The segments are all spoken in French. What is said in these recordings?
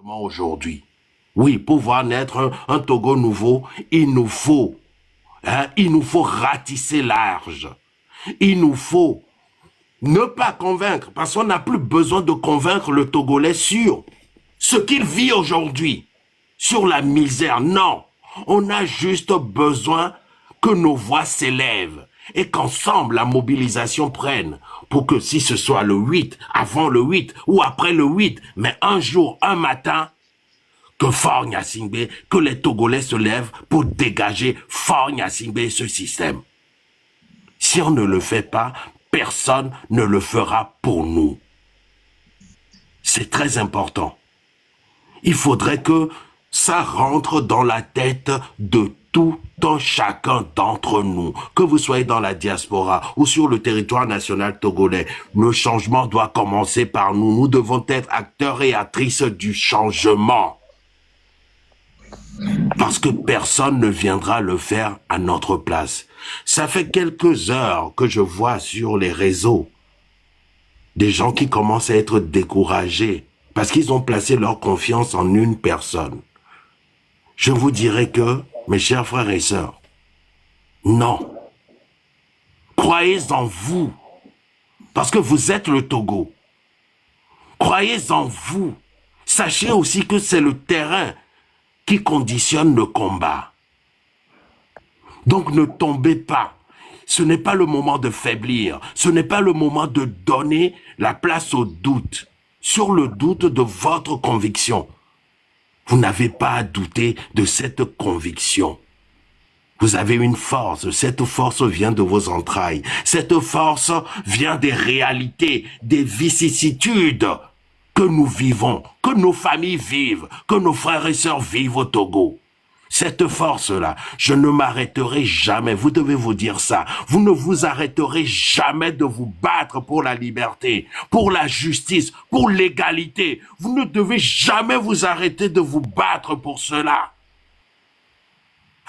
aujourd'hui. Oui, pour voir naître un Togo nouveau, il nous faut ratisser large. Il nous faut ne pas convaincre, parce qu'on n'a plus besoin de convaincre le Togolais sur ce qu'il vit aujourd'hui, sur la misère. Non, on a juste besoin que nos voix s'élèvent et qu'ensemble la mobilisation prenne pour que si ce soit le 8, avant le 8 ou après le 8, mais un jour, un matin, que Faure Gnassingbé, que les Togolais se lèvent pour dégager Faure Gnassingbé et ce système. Si on ne le fait pas, personne ne le fera pour nous. C'est très important. Il faudrait que ça rentre dans la tête de tout un chacun d'entre nous, que vous soyez dans la diaspora ou sur le territoire national togolais. Le changement doit commencer par nous. Nous devons être acteurs et actrices du changement. Parce que personne ne viendra le faire à notre place. Ça fait quelques heures que je vois sur les réseaux des gens qui commencent à être découragés parce qu'ils ont placé leur confiance en une personne. Je vous dirais que, mes chers frères et sœurs, non. Croyez en vous, parce que vous êtes le Togo. Croyez en vous. Sachez aussi que c'est le terrain qui conditionne le combat. Donc ne tombez pas. Ce n'est pas le moment de faiblir. Ce n'est pas le moment de donner la place au doute. Sur le doute de votre conviction. Vous n'avez pas à douter de cette conviction. Vous avez une force. Cette force vient de vos entrailles. Cette force vient des réalités, des vicissitudes que nous vivons, que nos familles vivent, que nos frères et sœurs vivent au Togo. Cette force-là, je ne m'arrêterai jamais. Vous devez vous dire ça. Vous ne vous arrêterez jamais de vous battre pour la liberté, pour la justice, pour l'égalité. Vous ne devez jamais vous arrêter de vous battre pour cela.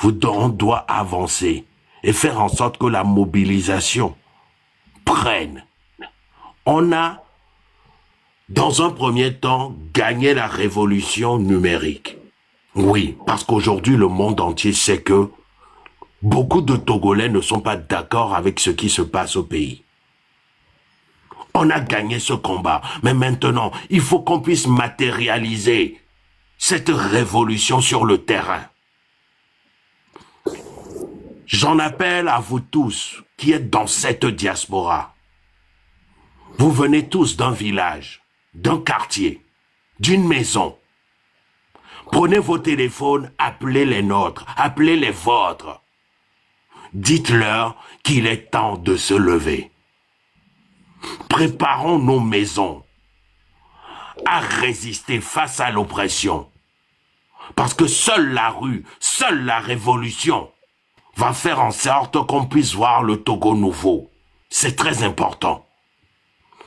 On doit avancer et faire en sorte que la mobilisation prenne. On a, dans un premier temps, gagné la révolution numérique. Oui, parce qu'aujourd'hui, le monde entier sait que beaucoup de Togolais ne sont pas d'accord avec ce qui se passe au pays. On a gagné ce combat, mais maintenant, il faut qu'on puisse matérialiser cette révolution sur le terrain. J'en appelle à vous tous qui êtes dans cette diaspora. Vous venez tous d'un village, d'un quartier, d'une maison. Prenez vos téléphones, appelez les nôtres, appelez les vôtres. Dites-leur qu'il est temps de se lever. Préparons nos maisons à résister face à l'oppression. Parce que seule la rue, seule la révolution va faire en sorte qu'on puisse voir le Togo nouveau. C'est très important.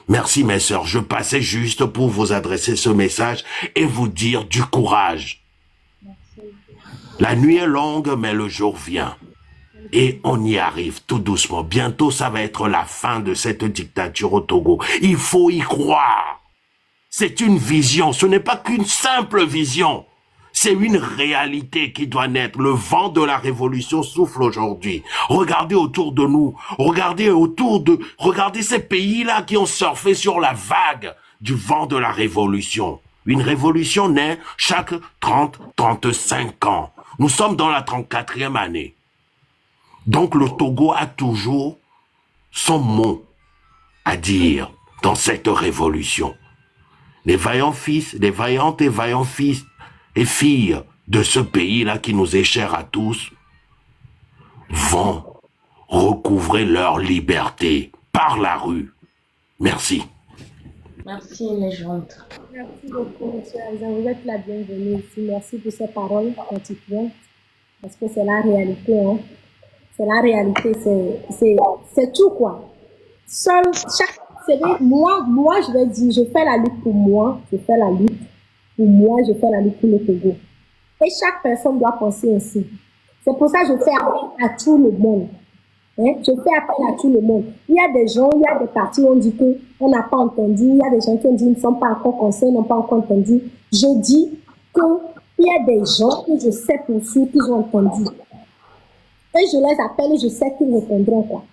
Merci mes sœurs, je passais juste pour vous adresser ce message et vous dire du courage. La nuit est longue, mais le jour vient. Et on y arrive tout doucement. Bientôt, ça va être la fin de cette dictature au Togo. Il faut y croire. C'est une vision, ce n'est pas qu'une simple vision. C'est une réalité qui doit naître. Le vent de la révolution souffle aujourd'hui. Regardez autour de nous. Regardez ces pays-là qui ont surfé sur la vague du vent de la révolution. Une révolution naît chaque 30-35 ans. Nous sommes dans la 34e année. Donc le Togo a toujours son mot à dire dans cette révolution. Les vaillants fils, les vaillantes et vaillants fils et filles de ce pays-là qui nous est cher à tous vont recouvrer leur liberté par la rue. Merci. Merci, légende. Merci beaucoup, monsieur Azan. Vous êtes la bienvenue ici. Merci pour ces paroles constituantes. Parce que c'est la réalité. Hein. C'est la réalité. C'est tout, quoi. Moi, je vais dire, je fais la lutte pour moi. Je fais la lutte pour moi. Je fais la lutte pour le Togo. Et chaque personne doit penser ainsi. C'est pour ça que je fais appel à tout le monde. Hein? Je fais appel à tout le monde. Il y a des gens, il y a des partis où on dit qu'on n'a pas entendu. Il y a des gens qui ont dit qu'ils ne sont pas encore conseillés, n'ont pas encore entendu. Je dis qu'il y a des gens que je sais pour sûr qu'ils ont entendu. Et je les appelle et je sais qu'ils répondront quoi.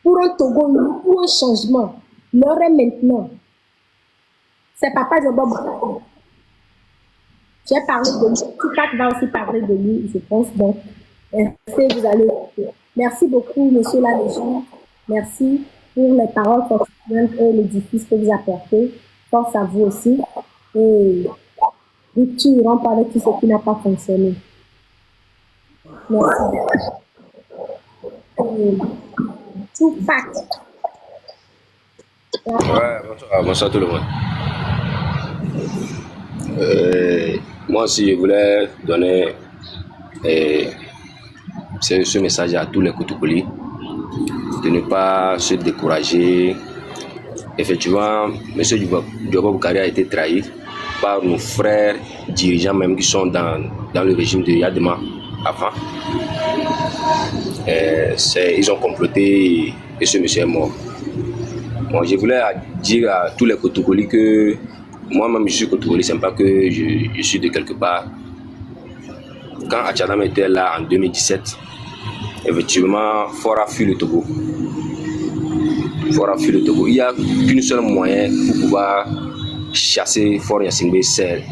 Pour un Togo, pour un changement, l'heure est maintenant. C'est Papa Jobob. J'ai parlé de lui. Tupac va aussi parler de lui, je pense. Donc, vous allez écouter. Merci beaucoup, monsieur Lalégende. Merci pour les paroles fortifiantes et l'édifice que vous apportez. Force à vous aussi. Et rupture, on parle de tout ce qui n'a pas fonctionné. Merci. Tupac. Ouais, bonsoir tout le monde. Moi aussi, je voulais donner ce message à tous les Koutoukoli de ne pas se décourager. Effectivement, M. Diobo Boukari a été trahi par nos frères dirigeants même qui sont dans le régime de Yadema avant. Ils ont comploté et ce monsieur est mort. Bon, je voulais dire à tous les Koutoukoli que moi-même je suis Koutoukoli, c'est pas que je suis de quelque part. Quand Atchadam était là en 2017, effectivement, Fora fut le Togo. Fora fut le Togo. Il n'y a qu'une seule moyen pour pouvoir chasser Fora Gnassingbé, c'est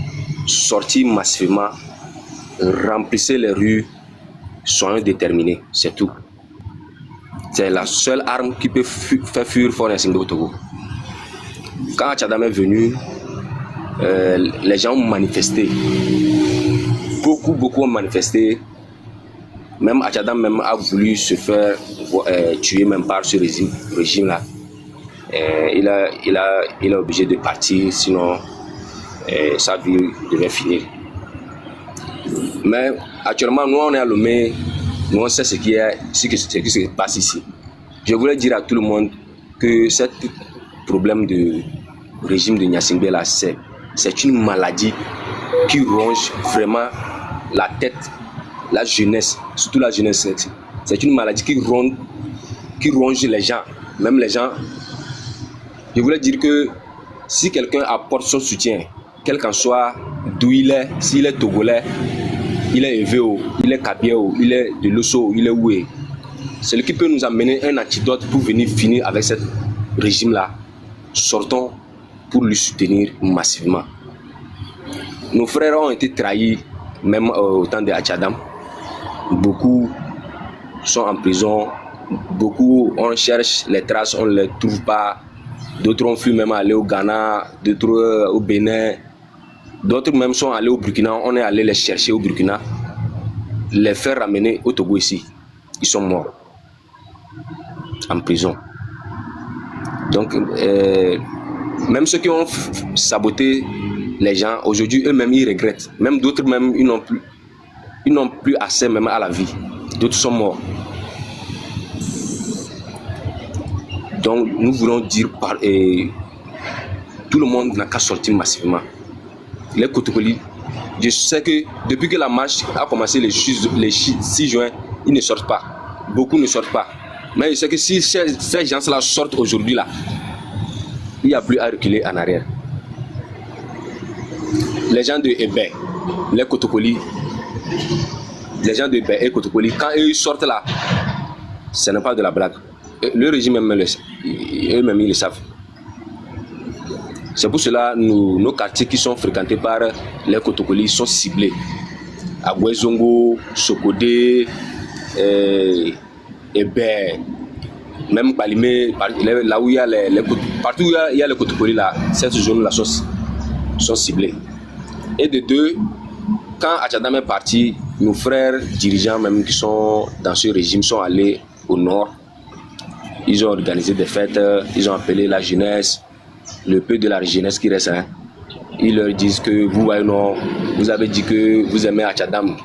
sortir massivement, remplir les rues, soyons déterminés, c'est tout. C'est la seule arme qui peut faire fuir Fora Gnassingbé au Togo. Quand Atchadam est venu, les gens ont manifesté. Beaucoup ont manifesté. Même Atchadam même a voulu se faire tuer même par ce régime-là. Il est obligé de partir, sinon sa vie devait finir. Mais actuellement, nous on est à Lomé, nous on sait ce qui se passe ici. Je voulais dire à tout le monde que ce problème de régime de Gnassingbé là, c'est une maladie qui ronge vraiment la tête, la jeunesse, surtout la jeunesse. C'est une maladie qui ronge les gens, même les gens. Je voulais dire que si quelqu'un apporte son soutien, quel qu'en soit d'où il est, s'il est togolais, il est Evéo, il est Kabiao, il est de Losso, il est Oué, c'est ce qui peut nous amener un antidote pour venir finir avec ce régime-là. Sortons pour le soutenir massivement. Nos frères ont été trahis, même au temps de Atchadam. Beaucoup sont en prison, beaucoup on cherche les traces, on ne les trouve pas. D'autres ont fui même aller au Ghana, d'autres au Bénin. D'autres même sont allés au Burkina, on est allé les chercher au Burkina, les faire ramener au Togo ici. Ils sont morts en prison. Donc, même ceux qui ont saboté les gens, aujourd'hui, eux-mêmes, ils regrettent. Même d'autres, même, ils n'ont plus accès même à la vie. D'autres sont morts. Donc, nous voulons dire tout le monde n'a qu'à sortir massivement. Les Koutoukoli, je sais que depuis que la marche a commencé le 6 juin, ils ne sortent pas. Beaucoup ne sortent pas. Mais je sais que si ces gens-là sortent aujourd'hui, là, il n'y a plus à reculer en arrière. Les gens de Hébé, les Koutoukoli, les gens de Hébé et Koutoukoli, quand ils sortent là, ce n'est pas de la blague. Le régime eux-mêmes, ils le savent. C'est pour cela que nos quartiers qui sont fréquentés par les Koutoukoli sont ciblés. À Bouezongo, Sokodé, Hébé, même Balimé, là où il y a partout où il y a les Koutoukoli, là, cette zone-là sont ciblées. Et de deux, quand Atchadam est parti, nos frères dirigeants même qui sont dans ce régime sont allés au nord. Ils ont organisé des fêtes, ils ont appelé la jeunesse, le peu de la jeunesse qui reste. Hein. Ils leur disent que vous voyez non, vous avez dit que vous aimez Atchadam.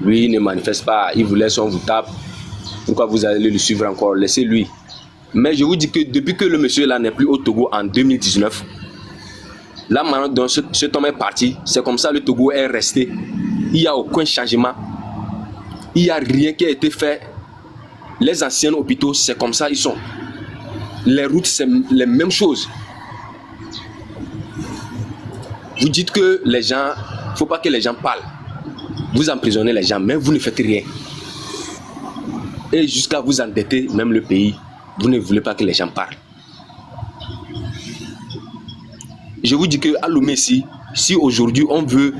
Lui il ne manifeste pas, il vous laisse, on vous tape. Pourquoi vous allez le suivre encore? Laissez-lui. Mais je vous dis que depuis que le monsieur là n'est plus au Togo en 2019, là maintenant dont cet homme est parti, c'est comme ça le Togo est resté. Il n'y a aucun changement. Il n'y a rien qui a été fait Les anciens hôpitaux, c'est comme ça ils sont. Les routes, c'est les mêmes choses. Vous dites que les gens, il ne faut pas que les gens parlent. Vous emprisonnez les gens, mais vous ne faites rien. Et jusqu'à vous endetter, même le pays, vous ne voulez pas que les gens parlent. Je vous dis qu'à Lomé, si aujourd'hui on veut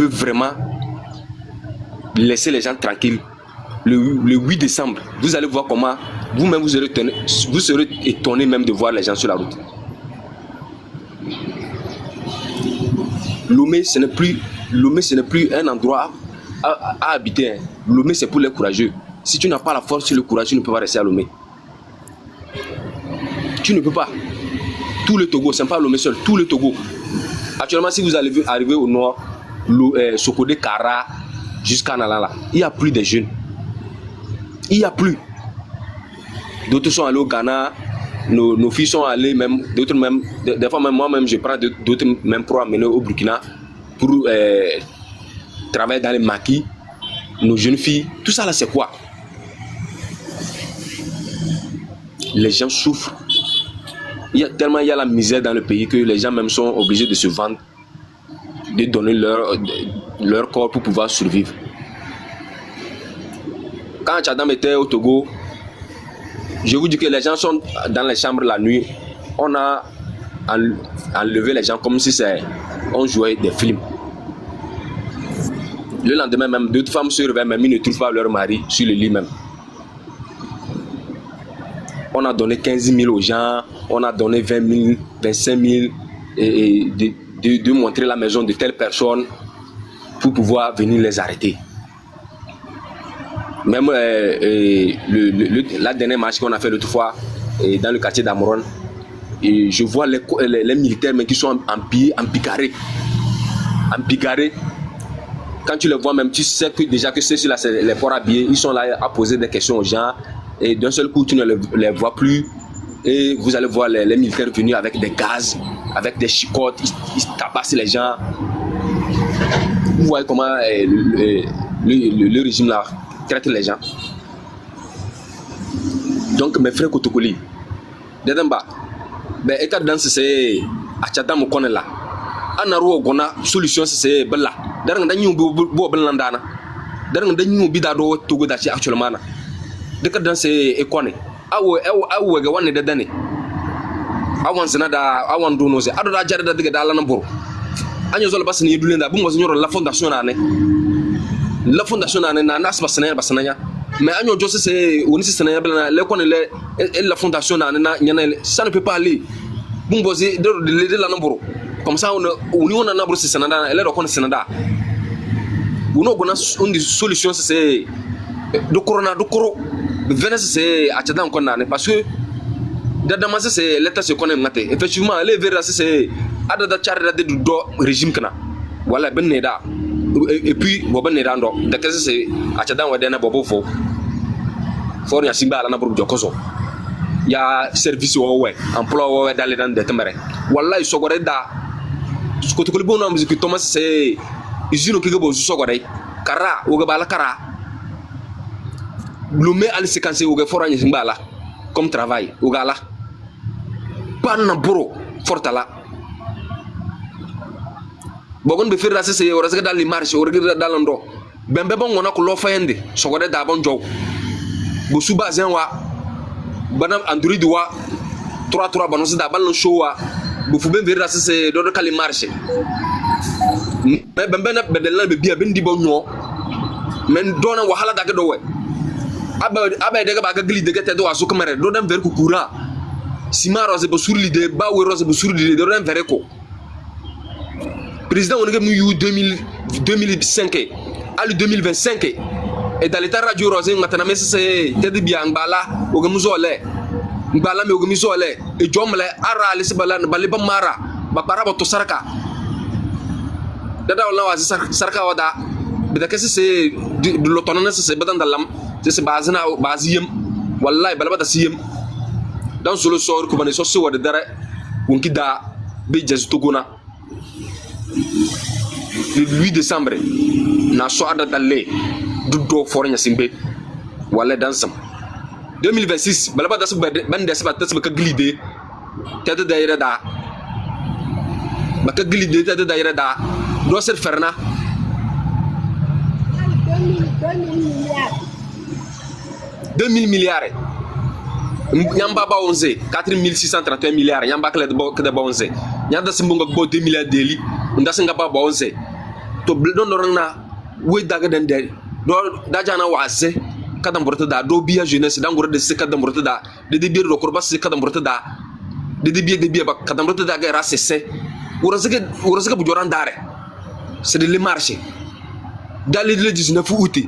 vraiment laisser les gens tranquilles, le 8 décembre, vous allez voir comment vous-même vous serez étonné même de voir les gens sur la route. Lomé, ce n'est plus un endroit à habiter. Hein. Lomé, c'est pour les courageux. Si tu n'as pas la force et le courage, tu ne peux pas rester à Lomé. Tu ne peux pas. Tout le Togo, ce n'est pas Lomé seul, tout le Togo. Actuellement, si vous allez arriver au nord, Sokodé, Kara, jusqu'à Nalala, il n'y a plus de jeunes. Il n'y a plus. D'autres sont allés au Ghana, nos filles sont allées même, d'autres même, des fois même moi-même je prends d'autres même pour amener au Burkina pour travailler dans les maquis, nos jeunes filles, tout ça là c'est quoi? Les gens souffrent. Il y a la misère dans le pays que les gens même sont obligés de se vendre, de donner leur corps pour pouvoir survivre. Quand Tchadam était au Togo, je vous dis que les gens sont dans les chambres la nuit. On a enlevé les gens comme si on jouait des films. Le lendemain même, d'autres femmes se réveillent, même ils ne trouvent pas leur mari sur le lit même. On a donné 15 000 aux gens, on a donné 20 000, 25 000 et de montrer la maison de telle personne pour pouvoir venir les arrêter. Même la dernière marche qu'on a fait l'autre fois dans le quartier d'Amoron, je vois les militaires mais qui sont en picaré. Quand tu les vois même, tu sais que déjà que ceux-là, c'est les ports habillés, ils sont là à poser des questions aux gens et d'un seul coup tu ne les vois plus et vous allez voir les militaires venus avec des gaz, avec des chicottes, ils tabassent les gens. Vous voyez comment le régime là traite les gens. Donc mes frères Kotokoli, dedans ben état dans c'est à Tchadam connaît là. Anaro gona solution c'est bella. Darang dañu bo belandana. Darang dañu bi da do Togo da ci actuellement na. État dans c'est éconé. Awo ga wanne da dane. Awan sana da awan do no se ado da jarda diga da lana boro. Anyo zol bas ni dulenda bu mo nyoro la fondation na ne. La fondation na nas basananya mais agno josse c'est on si sananya bla le connaît la fondation na ça ne peut pas aller bon bosé de la nombro comme ça on a nabro c'est sanada elle le connaît sanada on a une solution c'est de corona de coro venez c'est à Tchadam qu'on a parce que d'adama c'est l'état se connaît ngate effectivement les verras c'est adada charda de do régime kana voilà ben neda et puis boba ne rando de que c'est à Tchadam wadena bobo fo for ya simba ala na buru jokoso ya service wo we emploi wo we dans les dans de temere wallahi sogore da ko to ko bon na musique Thomas c'est usine ki gabo sogore kara wo ga bala kara Lomé al séquencer wo ga for ya simba ala comme travail wo ga la pan na buru fortala bogon be firra c'est o rasga dans les marches o regida dans l'endo bembe bon ngona ko lo fayende sogode da bon jow bo suba zen wa banam android wa 3 banon da ban show wa bo fu ben firra c'est do kali marche mais bembe na bedel na be bia ben di bon nyo men dona wahala da do we aba de ba ga gli de gete do asu kamere do dan ver ko courant sima rose bo surli de ba we rose bo surli de do dan ver ko président on est venu 2005 à 2025 et dans l'état radio rosé maintenant mais c'est tedi bien ngala o gamu zole ngala me o gamu zole e jomle ara le sibala bale ba mara ba para ba to sarka dada wala wa sarka wada bida kesse c'est de l'autonomie c'est badan dalam c'est bazina baziyem wallahi bala bada siyem dans solo sor ko bane so so wada dara wonki da be jesu togona le 8 décembre na so ada dalle du do fornya simbe wala dansam 2026 balaba das ban des ba tas ba ka glide tete daire da ba ka glide tete daire da do ser ferna 2000 milliards nyamba ba 11 4631 milliards nyamba kala de ba 11 nyanda simbunga bo 2 milliards deli nda singa ba 11 to don dorna we daga den de do da jana wase kada mburta da do biya jeunesse dan gurda se kada mburta da de biya do korba se kada mburta da de biya ba kada mburta da ga rasese urasike bu joran dare c'est de le marché dans le 19 août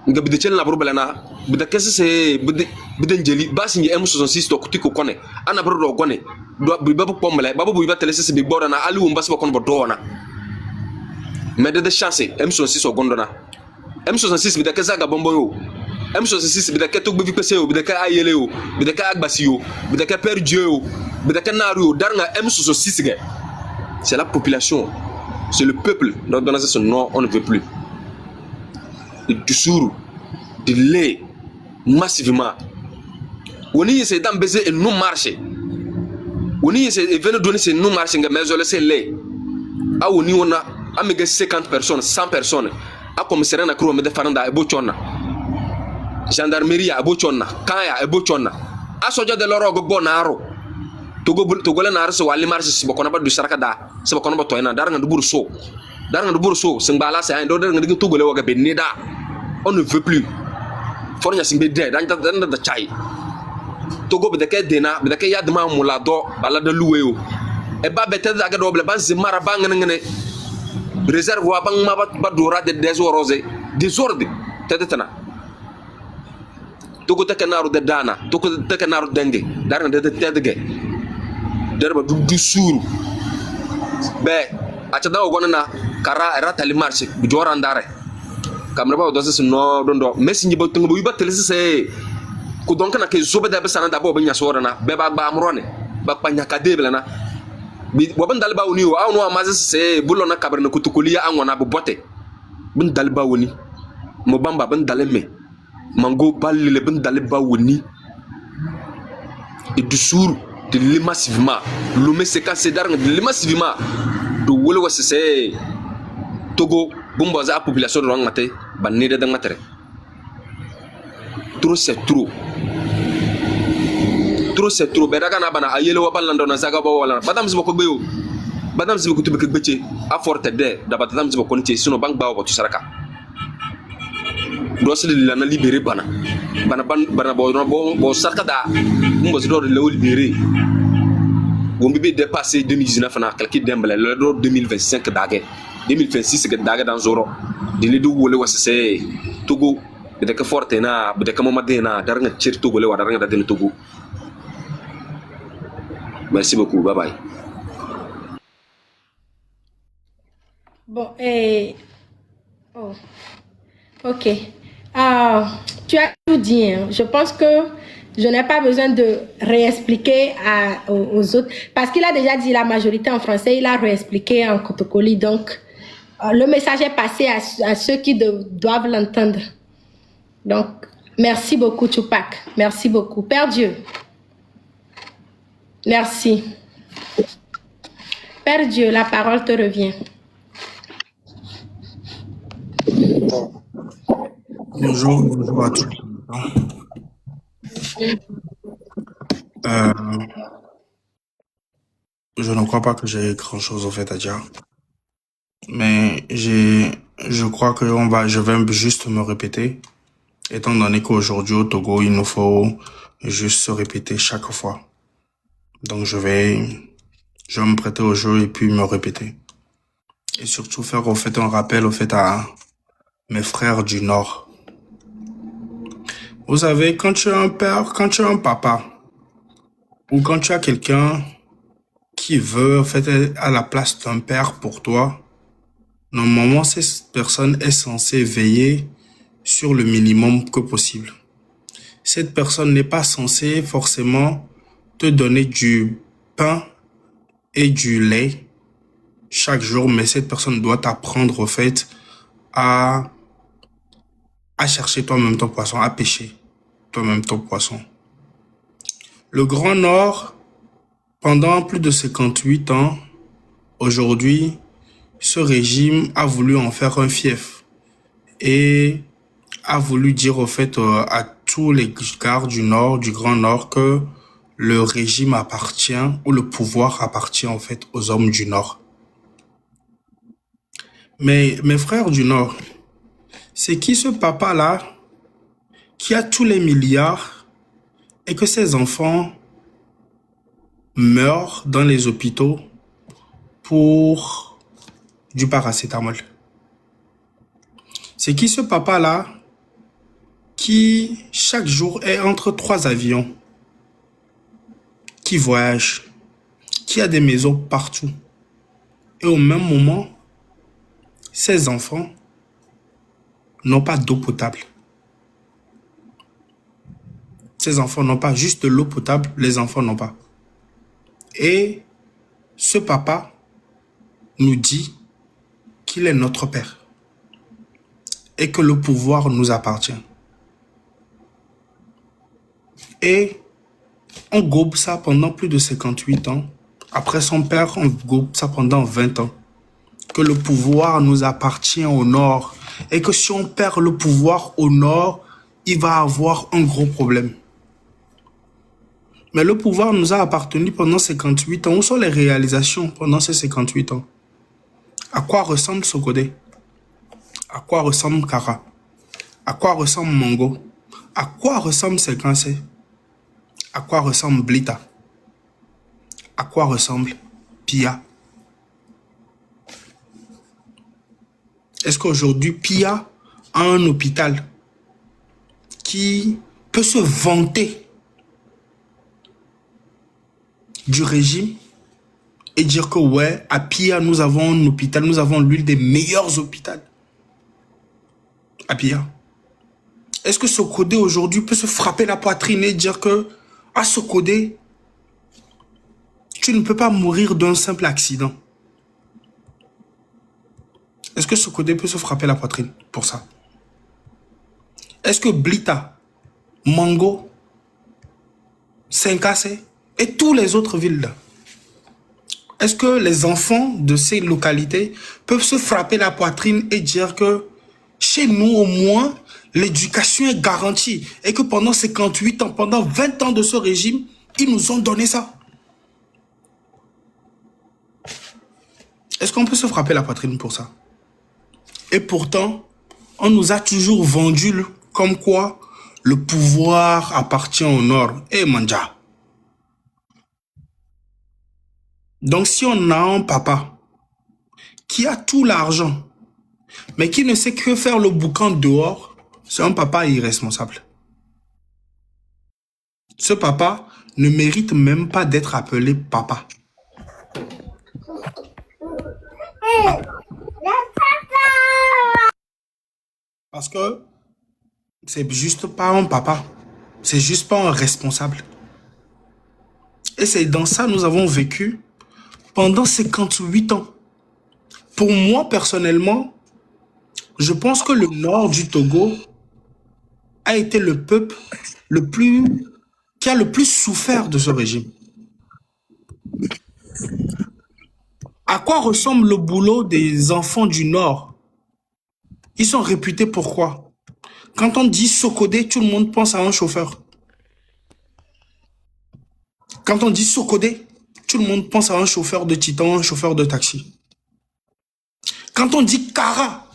nga bide chel na buru belana bide kese se bide njeli basi nje M66 to kutiko kone ana buru do gone do babu pomle babu bu batele se bi borana ali wum basi bakon bo dona mais de chance M66 o gondona M66 bide kese ga bombo yo M66 bide ke to gbe pese yo bide ka ayele yo bide ka agbasi yo bide ka père Dieu yo bide ka naru yo darnga M66 ge c'est la population, c'est le peuple dont on a ce nom, on ne veut plus. Du sourd, de lait, massivement. On y essaie d'embaiser et nous marcher. On y essaie de donner ces nous marcher, mais je le sais, lait. Ah, on y a 50 personnes, 100 personnes. Ah, comme c'est un accro, mais de Faranda et Bochona. Gendarmerie à Bochona, Kaya et Bochona. Ah, soja de l'oro, Bonaro. Togo la nar so wali marche si bokona ba du saraka da si bokona ba toyna dar nga du burso sing bala sa ndo dar nga digi togo le waga benni da on ne veut plus fornya sing be de dan da chai togo be de ke dena be de ke yadma mula do bala da luweo e ba bete da ga do ble ban zimara ba ngene réserve wa bang ma ba dora de désordre tedetana togo te kenaru de dana togo te kenaru denge dar nga de tedege derba du suru be achada ogona kara rata li marché bu joran dare kamra ba do se no do messi ba tungu bu ba telese se ku donc na ke zobe da be sana da bo nya sorana be ba amrone ba panya ka debela na bi bo ban dalba woni o awno amaze se bulo na kabarna kutukuliya angona bu bote bin dalba woni mo bamba ban daleme mango balle bin dalba woni et du suru de massivement l'homme se casse d'armes de massivement do wole wasse Togo bumba za population de ngate banide de ngatre trop c'est trop beraga na bana ayele wa balando na zaga ba wala badam zibo ko beyo badam zibo ko tubeke bece a forte de da badam zibo ko nti sino bang ba ko tu saraka do sele la na libéré bana bo sarka da mbo zido le libéré on peut dépasser 2019 na quelqu'un d'emblée le 2025 dague 2026 que dague dans zoro de le do wole wasse Togo de que forte na de que momade na darnga tir Togo le wa darnga da den Togo. Merci beaucoup, bye bye. Bon, oh, ok. Tu as tout dit, hein. Je pense que je n'ai pas besoin de réexpliquer aux autres. Parce qu'il a déjà dit la majorité en français, il a réexpliqué en Kotokoli. Donc, le message est passé à ceux qui doivent l'entendre. Donc, merci beaucoup, Tupac. Merci beaucoup. Père Dieu. Merci. Père Dieu, la parole te revient. Bonjour à tous. Je ne crois pas que j'ai grand-chose au fait à dire. Mais je crois que je vais juste me répéter. Étant donné qu'aujourd'hui au Togo, il nous faut juste se répéter chaque fois. Donc je vais me prêter au jeu et puis me répéter. Et surtout faire au fait un rappel au fait à mes frères du Nord. Vous savez, quand tu as un père, quand tu as un papa, ou quand tu as quelqu'un qui veut en fait être à la place d'un père pour toi, normalement cette personne est censée veiller sur le minimum que possible. Cette personne n'est pas censée forcément te donner du pain et du lait chaque jour, mais cette personne doit t'apprendre au fait à chercher toi-même ton poisson, à pêcher. toi-même ton poisson. Le Grand Nord, pendant plus de 58 ans, aujourd'hui, ce régime a voulu en faire un fief et a voulu dire au fait à tous les gardes du Nord, du Grand Nord, que le régime appartient ou le pouvoir appartient en fait aux hommes du Nord. Mais mes frères du Nord, c'est qui ce papa-là qui a tous les milliards et que ses enfants meurent dans les hôpitaux pour du paracétamol? C'est qui ce papa-là qui chaque jour est entre 3 avions, qui voyage, qui a des maisons partout et au même moment, ses enfants n'ont pas d'eau potable. Ces enfants n'ont pas juste de l'eau potable, les enfants n'ont pas. Et ce papa nous dit qu'il est notre père et que le pouvoir nous appartient. Et on gobe ça pendant plus de 58 ans. Après son père, on gobe ça pendant 20 ans. Que le pouvoir nous appartient au Nord et que si on perd le pouvoir au Nord, il va avoir un gros problème. Mais le pouvoir nous a appartenu pendant 58 ans. Où sont les réalisations pendant ces 58 ans? À quoi ressemble Sokodé? À quoi ressemble Kara? À quoi ressemble Mongo? À quoi ressemble Sekansé? À quoi ressemble Blita? À quoi ressemble Pia? Est-ce qu'aujourd'hui Pia a un hôpital qui peut se vanter du régime et dire que ouais, à Pia, nous avons un hôpital, nous avons l'une des meilleurs hôpitaux à Pia? Est-ce que Sokodé aujourd'hui peut se frapper la poitrine et dire que à Sokodé, tu ne peux pas mourir d'un simple accident? Est-ce que Sokodé peut se frapper la poitrine pour ça? Est-ce que Blita, Mango, Senkase et toutes les autres villes, est-ce que les enfants de ces localités peuvent se frapper la poitrine et dire que chez nous au moins, l'éducation est garantie et que pendant 58 ans, pendant 20 ans de ce régime, ils nous ont donné ça? Est-ce qu'on peut se frapper la poitrine pour ça? Et pourtant, on nous a toujours vendu comme quoi le pouvoir appartient au Nord. Eh Manja. Donc si on a un papa qui a tout l'argent, mais qui ne sait que faire le boucan dehors, c'est un papa irresponsable. Ce papa ne mérite même pas d'être appelé papa. Parce que c'est juste pas un papa. C'est juste pas un responsable. Et c'est dans ça que nous avons vécu pendant 58 ans. Pour moi, personnellement, je pense que le nord du Togo a été le peuple qui a le plus souffert de ce régime. À quoi ressemble le boulot des enfants du Nord? Ils sont réputés pour quoi? Quand on dit Sokodé, tout le monde pense à un chauffeur. Quand on dit Sokodé, tout le monde pense à un chauffeur de Titan, un chauffeur de taxi. Quand on dit Kara,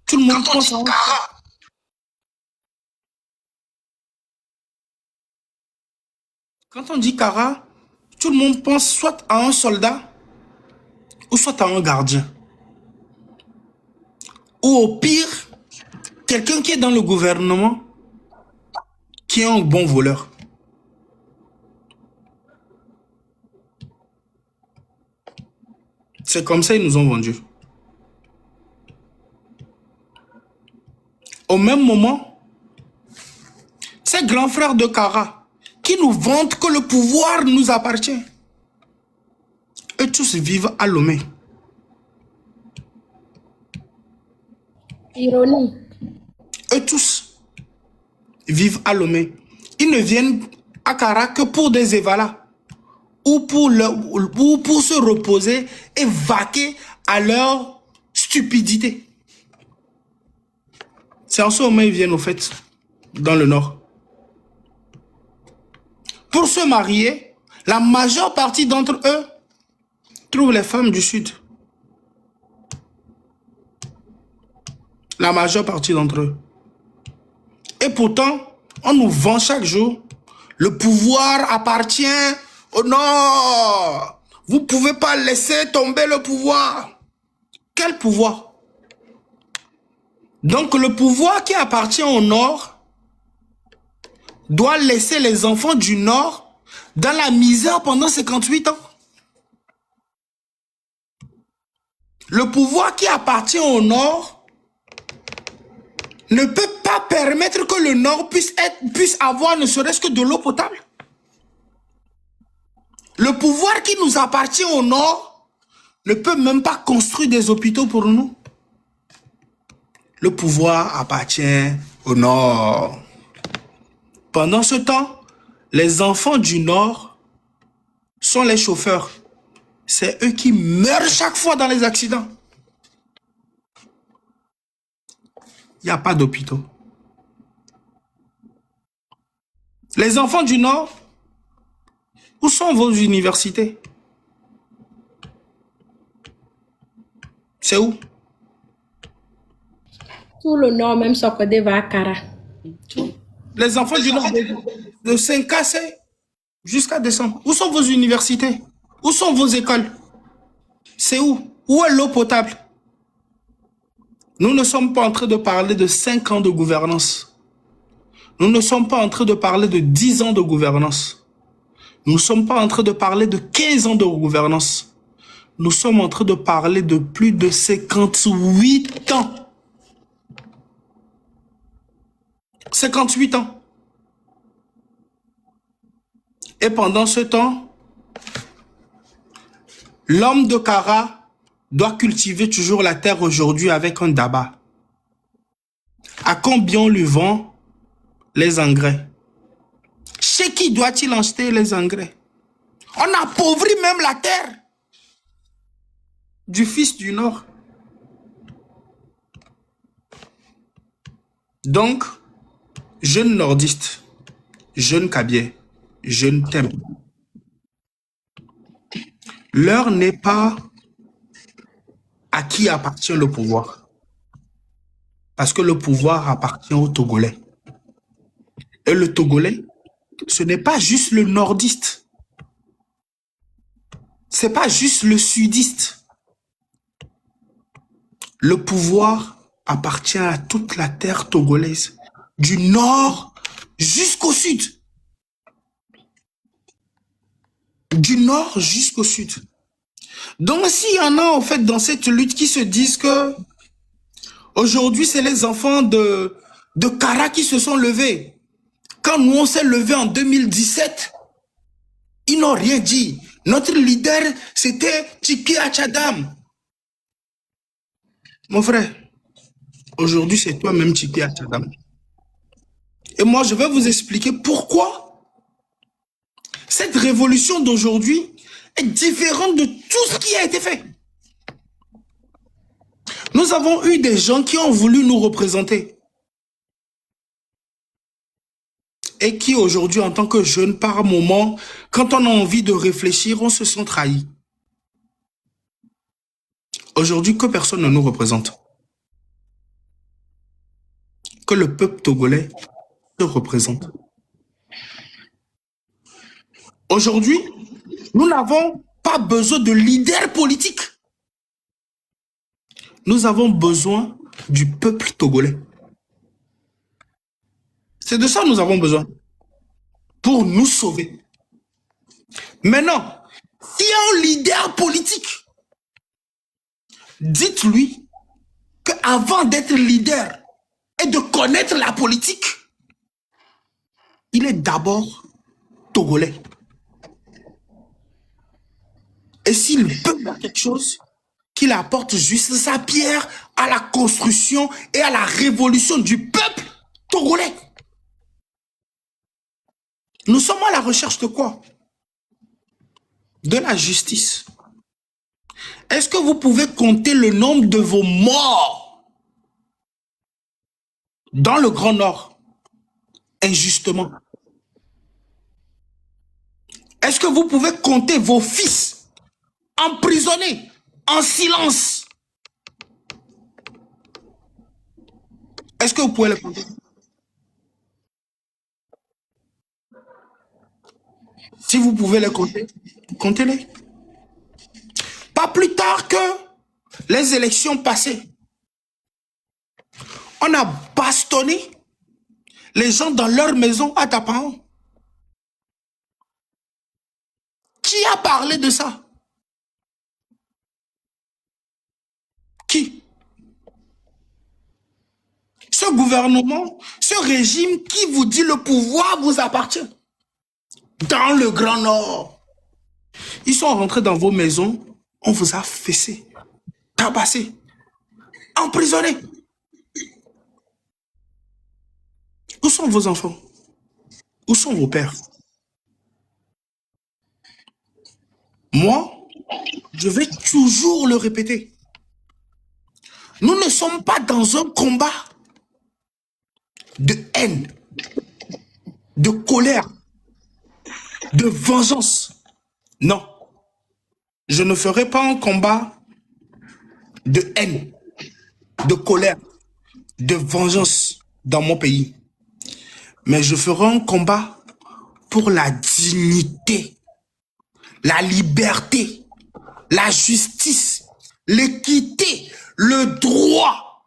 tout le monde pense à un... Quand on dit Kara, tout le monde pense soit à un soldat ou soit à un gardien. Ou au pire, quelqu'un qui est dans le gouvernement, qui est un bon voleur. C'est comme ça qu'ils nous ont vendus. Au même moment, ces grands frères de Kara qui nous vantent que le pouvoir nous appartient. Eux tous vivent à Lomé. Ironie. Eux tous vivent à Lomé, ils ne viennent à Kara que pour des évalas ou pour se reposer et vaquer à leur stupidité. C'est en ce moment ils viennent au fait, dans le nord. Pour se marier, la majeure partie d'entre eux trouvent les femmes du sud. La majeure partie d'entre eux. Et pourtant, on nous vend chaque jour. Le pouvoir appartient au nord. Vous ne pouvez pas laisser tomber le pouvoir. Quel pouvoir? Donc le pouvoir qui appartient au nord doit laisser les enfants du nord dans la misère pendant 58 ans. Le pouvoir qui appartient au nord ne peut pas permettre que le nord puisse avoir ne serait-ce que de l'eau potable. Le pouvoir qui nous appartient au nord ne peut même pas construire des hôpitaux pour nous. Le pouvoir appartient au nord. Pendant ce temps, les enfants du nord sont les chauffeurs. C'est eux qui meurent chaque fois dans les accidents. Il n'y a pas d'hôpitaux. Les enfants du nord, où sont vos universités? C'est où? Tout le nord, même Sokodé va à Kara. Les enfants du nord, de Saint-Cassé jusqu'à décembre. Où sont vos universités? Où sont vos écoles? C'est où? Où est l'eau potable? Nous ne sommes pas en train de parler de 5 ans de gouvernance. Nous ne sommes pas en train de parler de 10 ans de gouvernance. Nous ne sommes pas en train de parler de 15 ans de gouvernance. Nous sommes en train de parler de plus de 58 ans. 58 ans. Et pendant ce temps, l'homme de Kara doit cultiver toujours la terre aujourd'hui avec un daba. À combien on lui vend les engrais? Chez qui doit-il acheter les engrais? On appauvrit même la terre du fils du Nord. Donc, jeunes nordistes, jeunes Kabiais, jeunes Tem, l'heure n'est pas à qui appartient le pouvoir. Parce que le pouvoir appartient aux Togolais. Et le Togolais, ce n'est pas juste le nordiste. C'est pas juste le sudiste. Le pouvoir appartient à toute la terre togolaise, du nord jusqu'au sud. Du nord jusqu'au sud. Donc s'il y en a en fait dans cette lutte qui se disent que aujourd'hui c'est les enfants de Kara qui se sont levés. Quand nous on s'est levés en 2017, ils n'ont rien dit. Notre leader c'était Tchiki Achadam. Mon frère, aujourd'hui c'est toi-même Tchiki Achadam. Et moi je vais vous expliquer pourquoi cette révolution d'aujourd'hui est différente de tout ce qui a été fait. Nous avons eu des gens qui ont voulu nous représenter. Et qui aujourd'hui, en tant que jeunes, par moment, quand on a envie de réfléchir, on se sent trahi. Aujourd'hui, que personne ne nous représente. Que le peuple togolais se représente. Aujourd'hui, nous n'avons pas besoin de leaders politiques. Nous avons besoin du peuple togolais. C'est de ça que nous avons besoin. Pour nous sauver. Maintenant, s'il y a un leader politique, dites-lui qu'avant d'être leader et de connaître la politique, il est d'abord togolais. Et s'il peut faire quelque chose, qu'il apporte juste sa pierre à la construction et à la révolution du peuple togolais. Nous sommes à la recherche de quoi? De la justice. Est-ce que vous pouvez compter le nombre de vos morts dans le Grand Nord, injustement? Est-ce que vous pouvez compter vos fils emprisonnés en silence? Est-ce que vous pouvez les compter? Si vous pouvez les compter, comptez-les. Pas plus tard que les élections passées, on a bastonné les gens dans leur maison à Tapan. Qui a parlé de ça? Qui? Ce gouvernement, ce régime qui vous dit le pouvoir vous appartient. Dans le Grand Nord. Ils sont rentrés dans vos maisons, on vous a fessé, tabassé, emprisonné. Où sont vos enfants? Où sont vos pères? Moi, je vais toujours le répéter. Nous ne sommes pas dans un combat de haine, de colère, de vengeance. Non. Je ne ferai pas un combat de haine, de colère, de vengeance dans mon pays. Mais je ferai un combat pour la dignité, la liberté, la justice, l'équité, le droit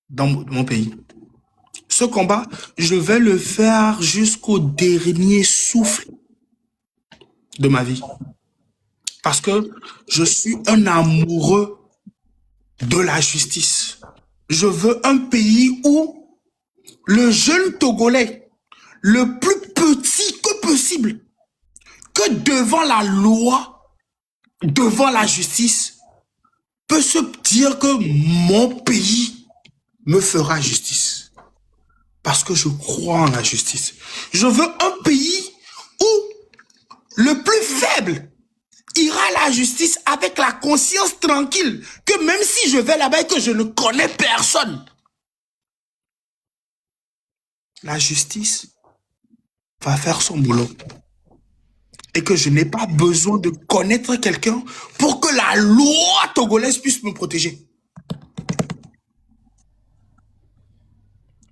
dans mon pays. Ce combat, je vais le faire jusqu'au dernier souffle de ma vie. Parce que je suis un amoureux de la justice. Je veux un pays où le jeune Togolais, le plus petit que possible, que devant la loi, devant la justice, peut se dire que mon pays me fera justice. Parce que je crois en la justice. Je veux un pays où le plus faible ira à la justice avec la conscience tranquille que même si je vais là-bas et que je ne connais personne, la justice va faire son boulot. Et que je n'ai pas besoin de connaître quelqu'un pour que la loi togolaise puisse me protéger.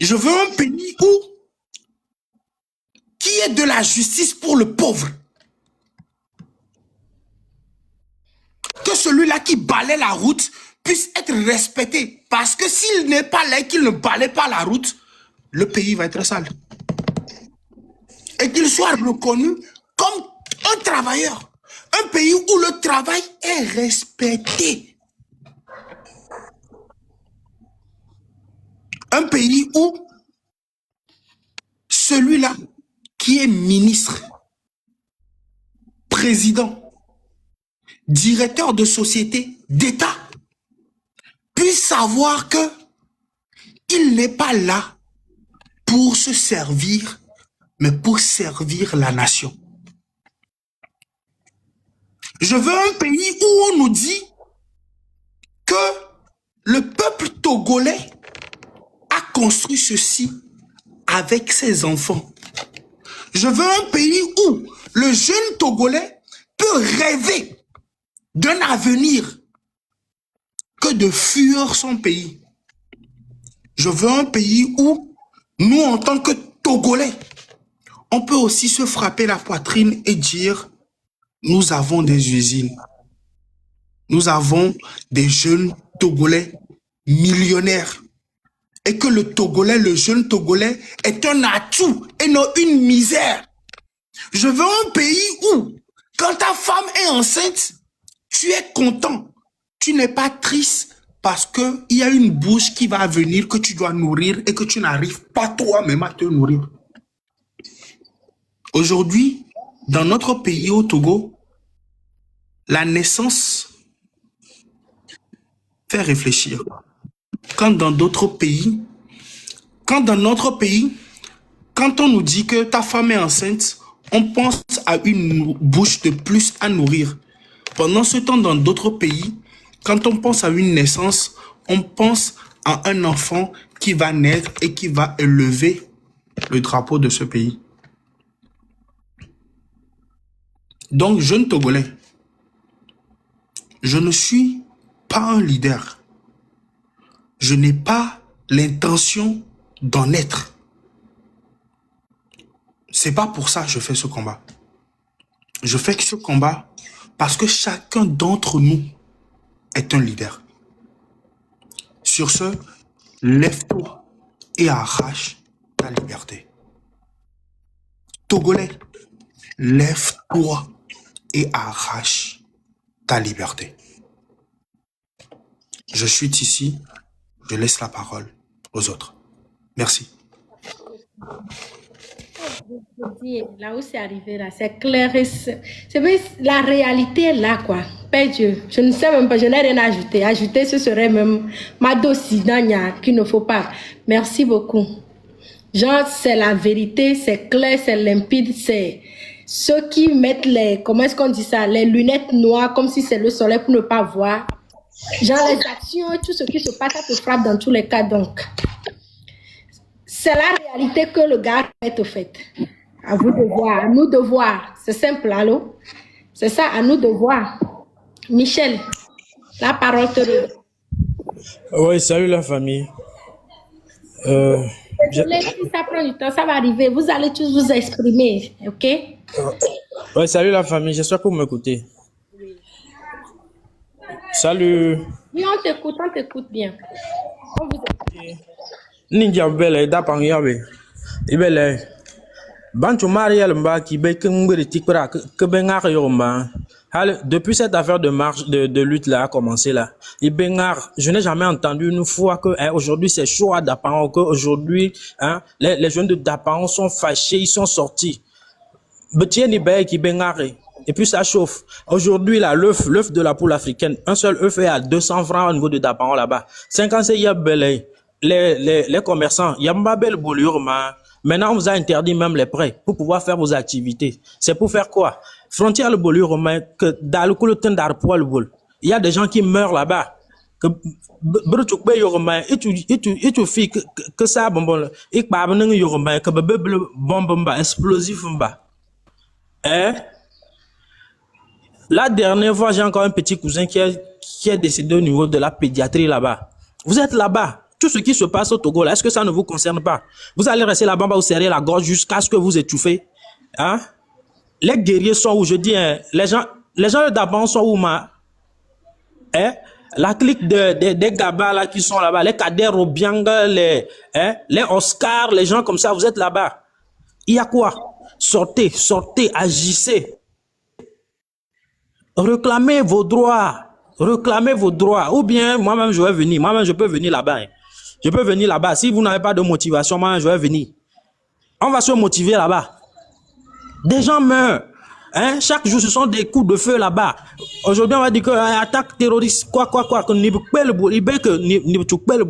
Je veux un pays où qui est de la justice pour le pauvre. Que celui-là qui balaie la route puisse être respecté. Parce que s'il n'est pas là et qu'il ne balaie pas la route, le pays va être sale. Et qu'il soit reconnu comme un travailleur. Un pays où le travail est respecté. Un pays où celui-là qui est ministre, président, directeur de société d'État puisse savoir que il n'est pas là pour se servir, mais pour servir la nation. Je veux un pays où on nous dit que le peuple togolais a construit ceci avec ses enfants. Je veux un pays où le jeune Togolais peut rêver d'un avenir que de fuir son pays. Je veux un pays où nous, en tant que Togolais, on peut aussi se frapper la poitrine et dire nous avons des usines. Nous avons des jeunes Togolais millionnaires. Et que le Togolais, le jeune Togolais, est un atout et non une misère. Je veux un pays où, quand ta femme est enceinte, tu es content. Tu n'es pas triste parce qu'il y a une bouche qui va venir que tu dois nourrir et que tu n'arrives pas toi-même à te nourrir. Aujourd'hui, dans notre pays au Togo, la naissance fait réfléchir. Quand dans notre pays, Quand on nous dit que ta femme est enceinte, on pense à une bouche de plus à nourrir. Pendant ce temps, dans d'autres pays, quand on pense à une naissance, on pense à un enfant qui va naître et qui va élever le drapeau de ce pays. Donc, jeune Togolais, je ne suis pas un leader. Je n'ai pas l'intention d'en être. C'est pas pour ça que je fais ce combat. Je fais ce combat parce que chacun d'entre nous est un leader. Sur ce, lève-toi et arrache ta liberté. Togolais, lève-toi et arrache ta liberté. Je suis ici, je laisse la parole aux autres. Merci. Je dis, là où c'est arrivé, là, c'est clair. La réalité est là, quoi. Père Dieu, je ne sais même pas, je n'ai rien à ajouter. Ajouter, ce serait même ma dossier qu'il ne faut pas. Merci beaucoup. Genre, c'est la vérité, c'est clair, c'est limpide, c'est ceux qui mettent les, comment est-ce qu'on dit ça, les lunettes noires, comme si c'est le soleil pour ne pas voir. Genre, les actions et tout ce qui se passe, ça te frappe dans tous les cas, donc. C'est la réalité que le gars est au fait. À vous de voir, à nous de voir. C'est simple, allô? C'est ça, à nous de voir. Michel, la parole te donne. Oui, salut la famille. Désolé, si ça prend du temps, ça va arriver. Vous allez tous vous exprimer, ok? Ouais, salut la famille, j'espère que vous m'écoutez. Salut. Oui, on t'écoute bien. On vous écoute. Ninja belle da pangiabe. Ibele. Bancho Mariel mba qui be kungri tikra que bengar yorma. Depuis cette affaire de marche de lutte là a commencé là. Bengar, je n'ai jamais entendu une fois que aujourd'hui c'est chaud à Dapan, que aujourd'hui les jeunes de Dapan sont fâchés, ils sont sortis. Betieni be qui bengare. Et puis ça chauffe. Aujourd'hui, là, l'œuf de la poule africaine, un seul œuf est à 200 francs au niveau de Dapan là-bas. 50 c'est yabele. Les commerçants, yambabel bolurma. Maintenant, on vous a interdit même les prêts pour pouvoir faire vos activités. C'est pour faire quoi? Frontière le bolurma, que dans le coup le temps d'arpoil le bol. Il y a des gens qui meurent là-bas. Que brutukbe yorma, et tu fais que ça bonbon. Et pas ben yorma, que bebe bomba explosif mba. La dernière fois, j'ai encore un petit cousin qui est décédé au niveau de la pédiatrie là-bas. Vous êtes là-bas. Tout ce qui se passe au Togo, là, est-ce que ça ne vous concerne pas? Vous allez rester là-bas, vous serrer la gorge jusqu'à ce que vous étouffez. Hein? Les guerriers sont où? Je dis, les gens de Daban sont où, ma? La clique des Gabas là qui sont là-bas, les Kader Obianga, les Oscar, les gens comme ça, vous êtes là-bas. Il y a quoi? Sortez, agissez. Réclamez vos droits. Ou bien, moi-même, je vais venir. Moi-même, je peux venir là-bas. Je peux venir là-bas. Si vous n'avez pas de motivation, moi, je vais venir. On va se motiver là-bas. Des gens meurent. Chaque jour, ce sont des coups de feu là-bas. Aujourd'hui, on va dire que attaque terroriste, quoi, que ni le boule, il que ni tu le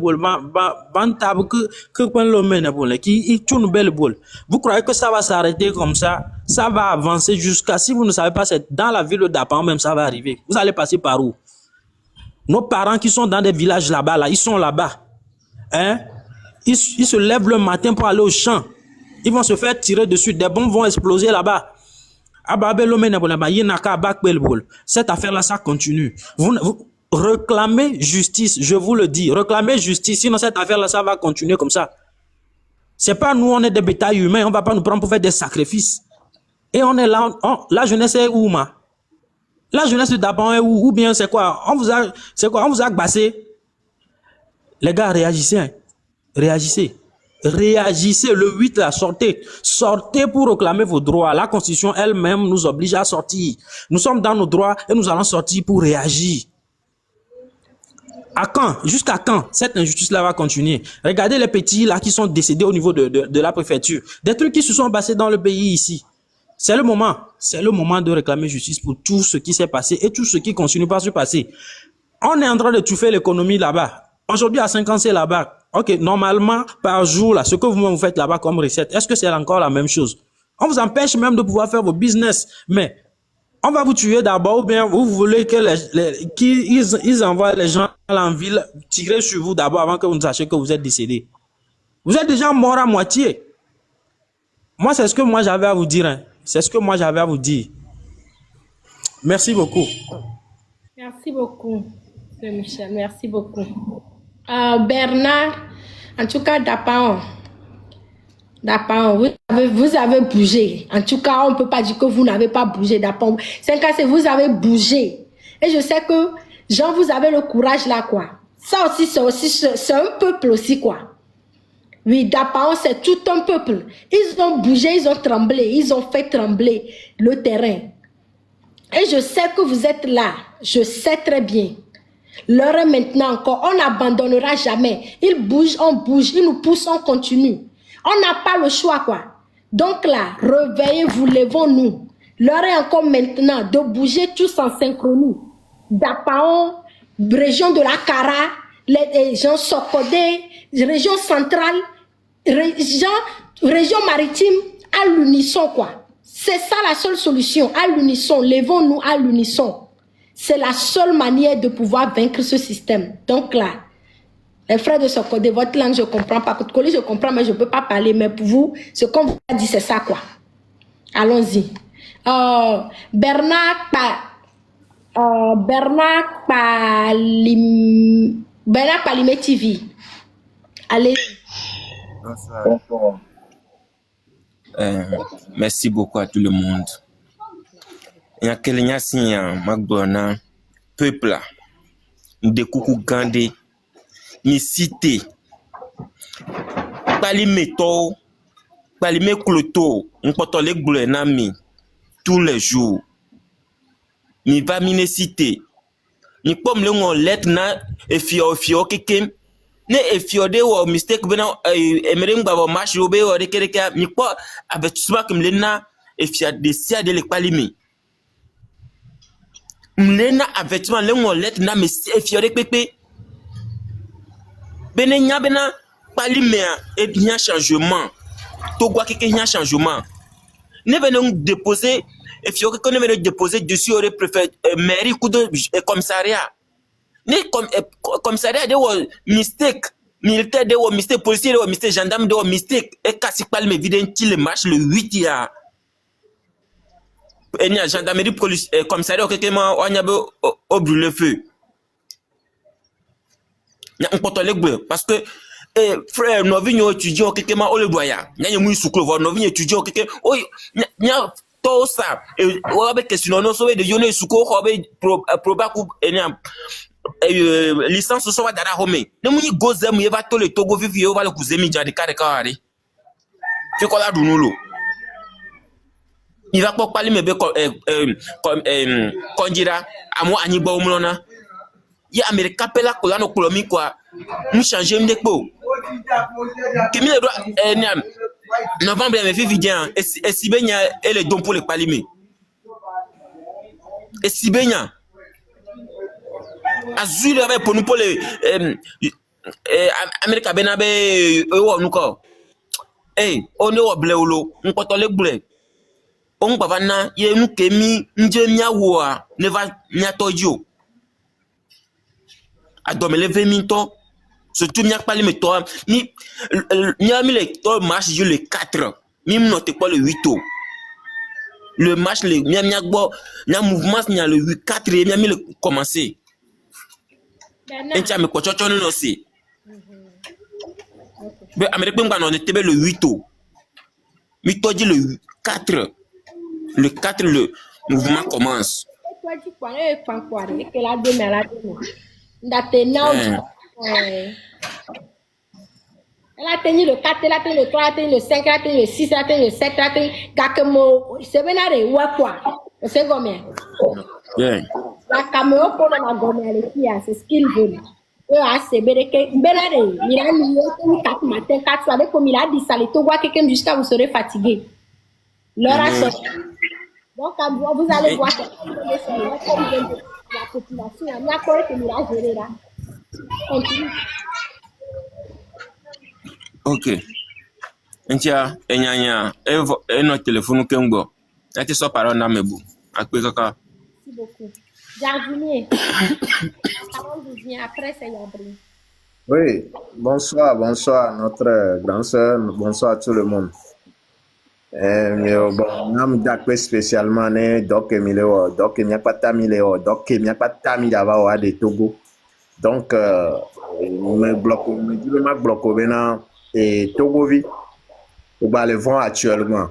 boule, vous croyez que ça va s'arrêter comme ça? Ça va avancer jusqu'à, si vous ne savez pas, c'est dans la ville d'Apan même, ça va arriver. Vous allez passer par où? Nos parents qui sont dans des villages là-bas, là, ils sont là-bas. Ils se lèvent le matin pour aller au champ. Ils vont se faire tirer dessus. Des bombes vont exploser là-bas. Cette affaire-là, ça continue. Vous réclamez justice, je vous le dis. Réclamez justice, sinon cette affaire-là, ça va continuer comme ça. C'est pas nous, on est des bétails humains, on va pas nous prendre pour faire des sacrifices. Et on est là, la jeunesse est où, ma? La jeunesse de Daban est où? Ou bien c'est quoi? On vous a agbassé. Les gars, réagissez. Réagissez le 8 là, sortez pour réclamer vos droits. La Constitution elle-même nous oblige à sortir. Nous sommes dans nos droits et nous allons sortir pour réagir. À quand? Jusqu'à quand cette injustice-là va continuer? Regardez les petits là qui sont décédés au niveau de la préfecture. Des trucs qui se sont passés dans le pays ici. C'est le moment de réclamer justice pour tout ce qui s'est passé et tout ce qui continue pas se passer. On est en train de tuer l'économie là-bas. Aujourd'hui, à 5 ans, c'est là-bas. Ok, normalement, par jour, là, ce que vous faites là-bas comme recette, est-ce que c'est encore la même chose? On vous empêche même de pouvoir faire vos business. Mais on va vous tuer d'abord ou bien vous voulez que ils envoient les gens en ville tirer sur vous d'abord avant que vous ne sachiez que vous êtes décédé. Vous êtes déjà mort à moitié. Moi, c'est ce que moi j'avais à vous dire. Hein. C'est ce que moi j'avais à vous dire. Merci beaucoup. Merci beaucoup, M. Michel. Merci beaucoup. Bernard, en tout cas, Dapaon, vous avez bougé. En tout cas, on ne peut pas dire que vous n'avez pas bougé, Dapaon. C'est que vous avez bougé. Et je sais que, Jean, vous avez le courage là, quoi. Ça aussi, c'est un peuple aussi, quoi. Oui, Dapaon, c'est tout un peuple. Ils ont bougé, ils ont tremblé, ils ont fait trembler le terrain. Et je sais que vous êtes là. Je sais très bien. L'heure est maintenant encore. On n'abandonnera jamais. Ils bougent, on bouge. Ils nous poussent, on continue. On n'a pas le choix, quoi. Donc là, réveillez-vous, levons-nous. L'heure est encore maintenant de bouger tous en synchronie. Dapaon, région de la Kara, les gens Sokodé, région centrale, région maritime, à l'unisson, quoi. C'est ça la seule solution, à l'unisson. Levons-nous à l'unisson. C'est la seule manière de pouvoir vaincre ce système. Donc là, les frères de Sokodé, votre langue, je ne comprends pas. Kotkoli, je comprends, mais je ne peux pas parler. Mais pour vous, ce qu'on vous a dit, c'est ça, quoi. Allons-y. Bernard Palimé TV. Allez. Bonsoir. Merci beaucoup à tout le monde. Il y a quelqu'un qui a un peuple, de coucou gandé, ni cité, pas les métaux, pas les méclotos, on peut les goulenami tous les jours. Ni va mine cité, ni comme le on lettre na et fio kekem. Ne efiode ou mistake bena emerem baba marche obe o rekereka ni quoi avec souvent comme lena efia de sia de l'equalimi mlena avec le on let na me efiode pepe benenya bena palimea et bien changement to gwa keke bien changement ne venons déposer efio que ne venons déposer dessus au préfet mairie coup de commissariat ni commissariat de mistake militaire de mistake policier de mistake gendarme de mistake et kasi pas me viden qui le marche le 8 ya et ni gendarmerie police commissariat que ma on y a au brûler feu ya on peut le parce que frère novinho étudiant que ma o le doya nya mu suklo vo novinho étudiant que o nya tout ça et on avec question non so de yone suko ko be proba ku enya licence so dara home ne mu goze mu eva to le togo vivi yo va le kuzemi jadi kare kare fi ko la dunulo il va pas parler mebe konjira amo anigba omlona ya america pela ko la no kolomi quoi mu changer mdekpo kimi le doit niam novembre me fi vidien et si benya et le don pour le palime et si benya azul avec pour nous pour les America benabe o nuko on est au bleulo on peut le bleu on va na ye nu kemi nje miawo a ne va miatojo adomele 20 minutes surtout miak pali meto ni miami le to match le 4 mi note pas le 8 le match le miak bo na mouvement nya le 8 4 et miami le commencer et tu as me cochocho no si be amerique ngba no tebe le 8 mi toji le 4 le 4 le mouvement commence toi tu connais quoi que la demain la demain elle a tenu le 4, elle a tenu le 3, elle a tenu le 5, elle a tenu le 6, elle a tenu le 7, elle a tenu Kakemo. C'est bien ou quoi? C'est combien? La caméra pour la gomme, c'est ce qu'ils veulent. C'est bien que Benare, il a mis 4 matin, 4 soirs, comme il a dit ça, les Togois, quelqu'un jusqu'à vous serez fatigué. L'heure a sorti. Donc, vous allez voir la population, il y a quoi que nous a géré là. Continue. Ok. Entia, enyanya, notre téléphone kengo. Et tu sors par un amebou. Akpe kaka. Merci beaucoup. Jardinier, la parole vous vient après, c'est Yabri. Oui, bonsoir, bonsoir notre grande sœur, bonsoir à tout le monde. Bon, nam dakwe spécialement ne donc mileo, donc il n'y a pas de mileo, donc il n'y a pas de mileo de Togo. Donc me bloque maintenant et Togo vi au bas le vent actuellement.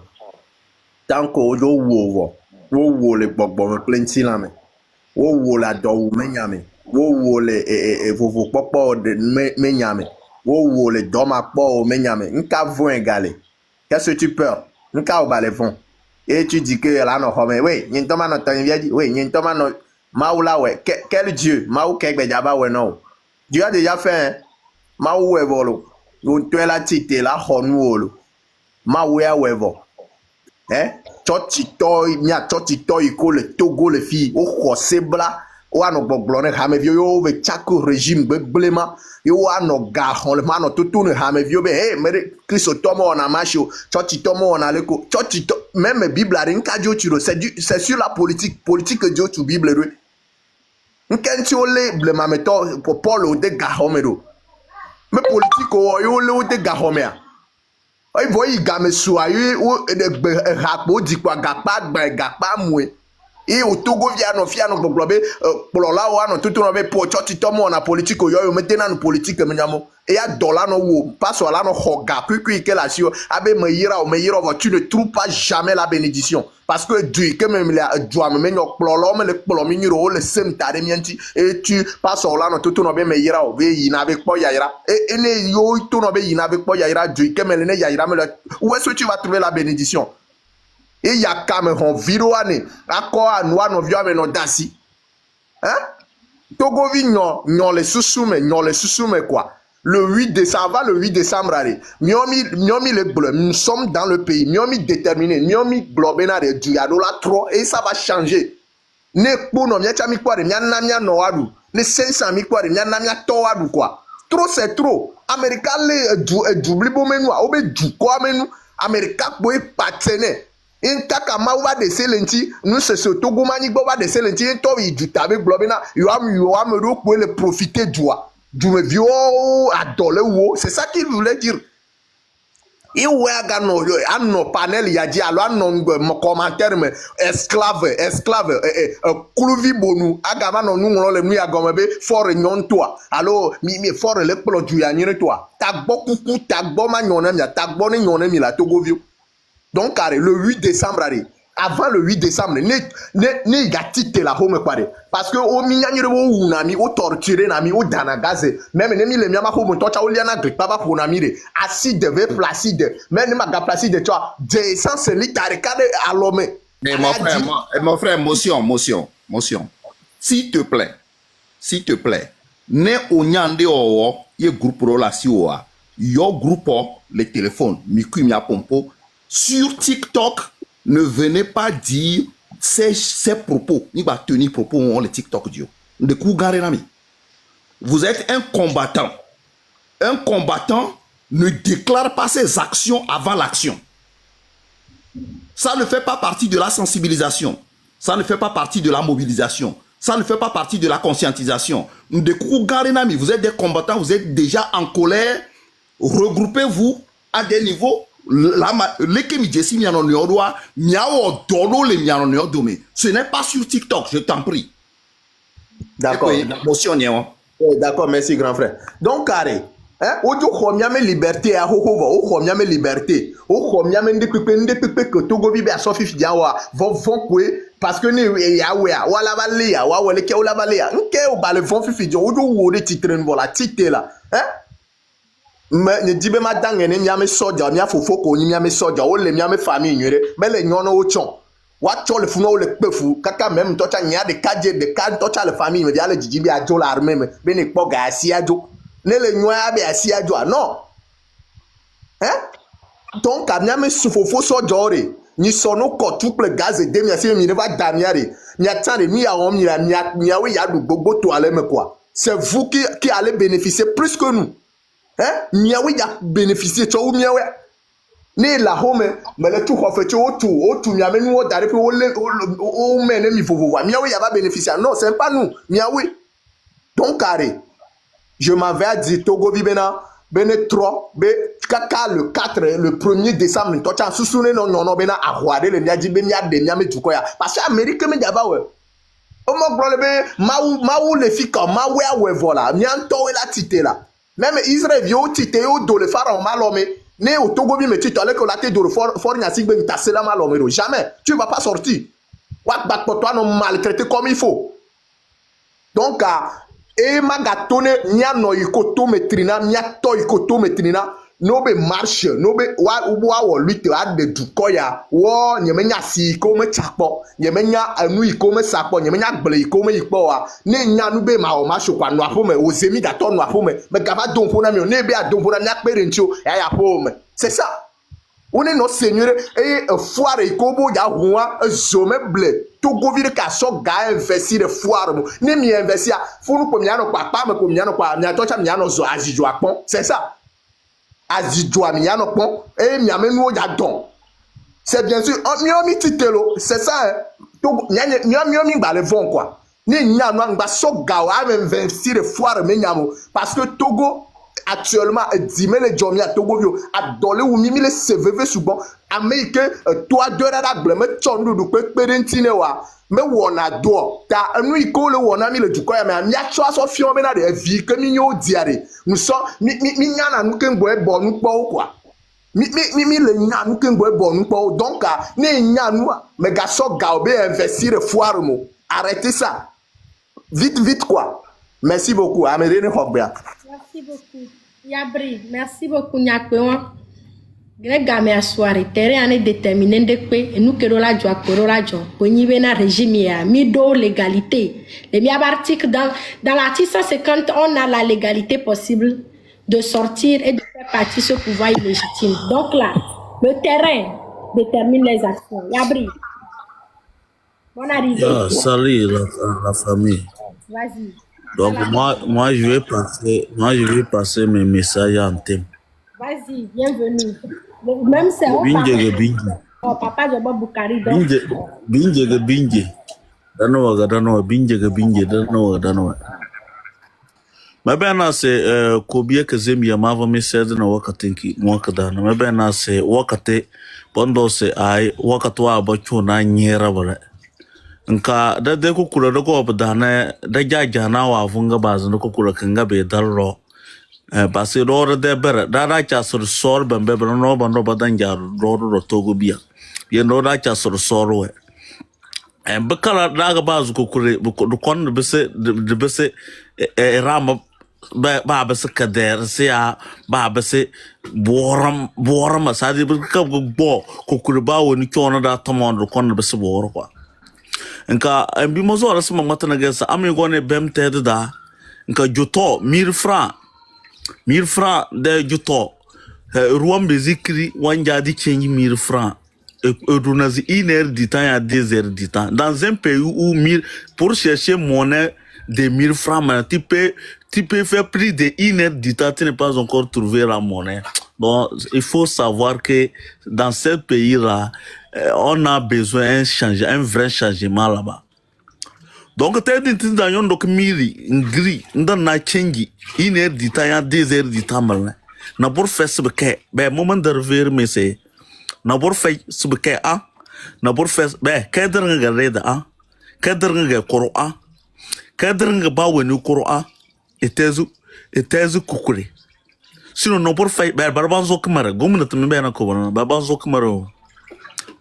Tant qu'au do wo le bokbo me plenty la me. Wo la do me nyame. Wo le vovo popo de me nyame. Wo le doma po me nyame. Nka vont égaler. Qu'est-ce que tu peur? Nka au bas le vent. Et tu dis que là non home. Oui, nyentoma no tan via dit. Oui, nyentoma no maoula ouais. Quel Dieu? Maou kekbe jaba ouais non. Dieu a déjà fait hein? Maou ouais volo. Donc tu es la tite la honwolo. Maou ya ouais volo. Hein? Tchotito, mia tchotito iko le Togo le fi o khosebla o ano gbogblo ne hamevio yo ve chako régime gbeblema yo ano ga hon le mano tutu ne hamevio be hey mere Christo tomo na macho tchotito mo na leko tchotito même Bible ari nka dio tiro c'est sur la politique que Dieu tu Bible re nkenti o le blema meto pour Paul o de ga homero me politique o yo le o de ga homea. Oi voyi game suayu o de rapo di kwa gapa mwe e o Togo via no fia no gbogbobe polola o ano tutu no be po choti tomo na politique yo metena no politique menyamo e ya dollar no wo passo la no hoga puis que la sio abe me yira tu ne trouves pas jamais la bénédiction parce que Dieu que même la doit me menyo polo me le polo miniro le sem tare mienti et tu passo la no tutu no be me yira o be yina avec po yaira et ne yo tu no be yina avec po yaira Dieu que me le ne yaira me où est-ce que tu vas trouver la bénédiction? Et y a quand même un vidéo année encore à noir no vieux mais non dasi hein Togo vi non les sous-soumet quoi le 8 décembre le 8 décembre allez miomi le bleu nous sommes dans le pays miomi déterminé miomi globena de diado la trop et ça va changer ne pono mia chami quoi de mia namia noadu ne 500 mi quoi de mia namia toadu quoi trop c'est trop américain le double bomenu obe du quoi menu américain boy partenaire intaka mawa de selenti nous c'est ce Togo mani boba de selenti to yi du tabe globena yo am ro pour le profiter du me vio adole wo c'est ça qu'il voulait dire et ouais gano anno panel ya di alo anno commentaire me esclave kuluvi bonu agama no nu le nu ya gomebe for nyon toi alors mi for le plo du ya nyire toi tagbo kuku tagbo ma nyona mi tagbo ni nyona mi la Togo vio. Donc, le 8 décembre, avant le 8 décembre, ne gatite la home kware. Parce que au mignanyere wo unami, au torturé nami, au danagaze. Même ne mi le miama home tocha o liana gripa ba pour namire. Acide ve placide. Même ma ga placide tu vois. De essence li tarikade alome. Mais mon frère, motion. S'il te plaît. Ne onyande o ye groupe relation o. Yo groupe le téléphone, miku mi pompo. Sur TikTok, ne venez pas dire ces propos. Ni va tenir propos on le TikTok Dieu. De coup vous êtes un combattant. Un combattant ne déclare pas ses actions avant l'action. Ça ne fait pas partie de la sensibilisation. Ça ne fait pas partie de la mobilisation. Ça ne fait pas partie de la conscientisation. De coup vous êtes des combattants, vous êtes déjà en colère. Regroupez-vous à des niveaux. Ce n'est pas sur TikTok, je t'en prie. D'accord. D'accord, merci grand frère. Donc carré, hein, ojo khomiame liberté a hohova, o khomiame liberté. O khomiame ndepepe que Togo bibe a sofi diawa, vont kwe parce que ne ya wala balia, wa wele ke wala balia. Nke o bale vont fifi dio ojo wo de titre voilà, titre là, hein? Mais ne dibe ma dangue ne miame soja mia fofo ko ni miame soja o le miame famille nyere mais le nyono o chon wa cho le funo o le pefu kaka même tocha nya de kadje de kad tocha le famille me dia le jijibi ajo la armée me be ne kpo ga asi ajo ne le nyoa be asi ajo non hein donc a miame fofo soja ore ni sono ko triple gaz de mi asi mi ne va damiare mi attendre mi a on mi we ya du gbogbo to ale me quoi c'est vous qui allez bénéficier plus que nous. hein miawe ya bénéficier to miawe ne la home me le tu khofe tu otu miame nu o dare pe o mene mi vovo miawe ya va bénéficier non c'est pas nous miawe donc carré je m'avais dit Togo bibena bene 3 be kaka le 4 le 1er décembre to chan susune non bena ahwade le miaji be miade miame tu koya parce que Amérique me java we o mo glole be maou le fika maou ya we voilà mianto we la tite là même Israël vio tite yo do le pharaon malome ne au Togo bi me tite ale ko la te do le for nya sigbe mi tasela malome jamais tu vas pas sortir wa bat pour toi non maltraité comme il faut donc e magatone nya no ikoto metrina nya to ikoto metrina no be marche no be wa wo lutte a de dukoya wo nyemenya si ko me chapo nyemenya anu iko me sapo nyemenya gble iko me ipo wa ne nya nu be ma o ma so kwa no apo me o zemi da to no apo me gaba don po na mi ne be adon po na nya pere ntio ya po me c'est ça on est notre seigneur et foire ikobo ya huwa zome ble Togo vire ka so ga investir de foire mo ne mi investir funu ko mi ano papa me ko mi ano kwa mi atocha mi ano zo ajijo apon c'est ça ajijo mi ano pon et mi amenu o ya don c'est bien sûr mi o mi titelo c'est ça Togo mi o mi gba le vont quoi ni nya no ngba so ga wa investir de foire me nyamo parce que Togo actuellement dime le jomi à Togo vio a dolé ou mimi le CVV souvent américain toi deux rada bleme chondu du perentine wa me wona do ta anu iko le wona mi le duko ya me amia cho so fion be na de vi ke mi nyo diare nous so mi nyana nu ke ngbo e bo nu po quoi mi le nyana nu ke ngbo e bo nu po donc ne nyanu me ga so ga obe investir foire mo arrêtez ça vite quoi merci beaucoup amérine hobia. Merci beaucoup. Yabri, merci beaucoup Nyakwewa. Grega me assoire terrain est déterminé de quoi et nous que la joie pour la joie. Pour n'y venir régime ya mi do légalité. Les mi article dans l'article 150 on a la légalité possible de sortir et de faire partie ce pouvoir illégitime. Donc là, le terrain détermine les actions. Yabri. Bonne arrivée. Salut la famille. Vas-y. Donc moi je vais passer mes messages en thème. Vas-y, bienvenue. Même c'est oh papa de Bob Boukari. Binje. Dano. Mabena se kobie kezemi ya mava message na wakatinki mwakadana. Mabena se wakate pondo se ai wakatwa abacho na nyera bale. Nka da ko kula da ko badana da jajana wa funga bazan ko kula kanga be dalro parce que l'ordre de ber da cha sur sol ben be no ban roba dan jar ro Togo bia ye no da cha sur sol we be kala da ga bazu ko kure ko kon be se rama ba be se kader se ya ba be se boram sa di be ka bo ko kure ba woni chona da tamon kon be se bor quoi nka mbi mozo ala sama matana gesa ami gone bem tede da nka joto 1000 francs de joto ruam bezikri wanja di change 1000 francs et donazi 1 heure du temps à 2 heures du temps dans un pays où pour chercher monnaie de 1000 francs tu peux faire plus de 1 heure du temps tu n'es pas encore trouvé la monnaie. Bon, il faut savoir que dans ce pays là on a besoin un vrai changement là-bas. Donc, tu as dit que tu as dit miri, na change, 1 heure du temps, 2 heures du temps, na pour faire ce que, moment de revenir, mais c'est, na pour faire ce que, na pour faire, qu'est-ce que Coran, qu'est-ce que Baweni Coran, et tes kukuri. Sinon, na pour faire, barbanzo kamara, gomna tu me bien encore, barbanzo kamara.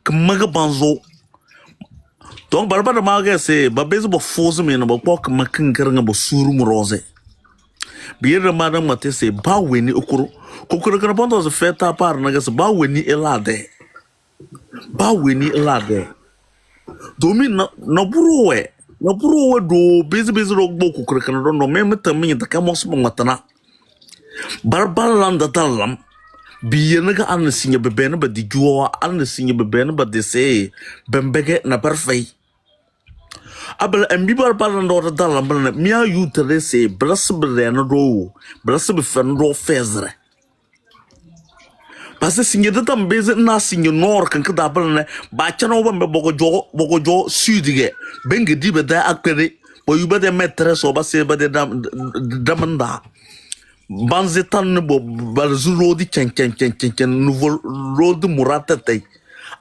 Kemaga banzo donc barbara maga se babez bo fozu me no bo makin garanga bo suru mu rose biere madam mate se ba weni okuru kokuru kana bondo se feta par na gas ba weni elade domi na buruwe do bez ro bo kokuru kana no me metamin ta kamos mo matana barbara landa dalam biye naga an sinya bebena ba di juwa an sinya bebena ba de se bembege na perfei abel en bibar balan do dala bana mia yutere se brasbre no do brasbre fen do fezre parce que sinye de tam beze na sinye nor kan ka dabal ba chano ba me bogo jo sudige bengi dibe da akere bo yuba de metre so ba se ba de damanda banze tan bo balzu rodi chen nouveau road murata tay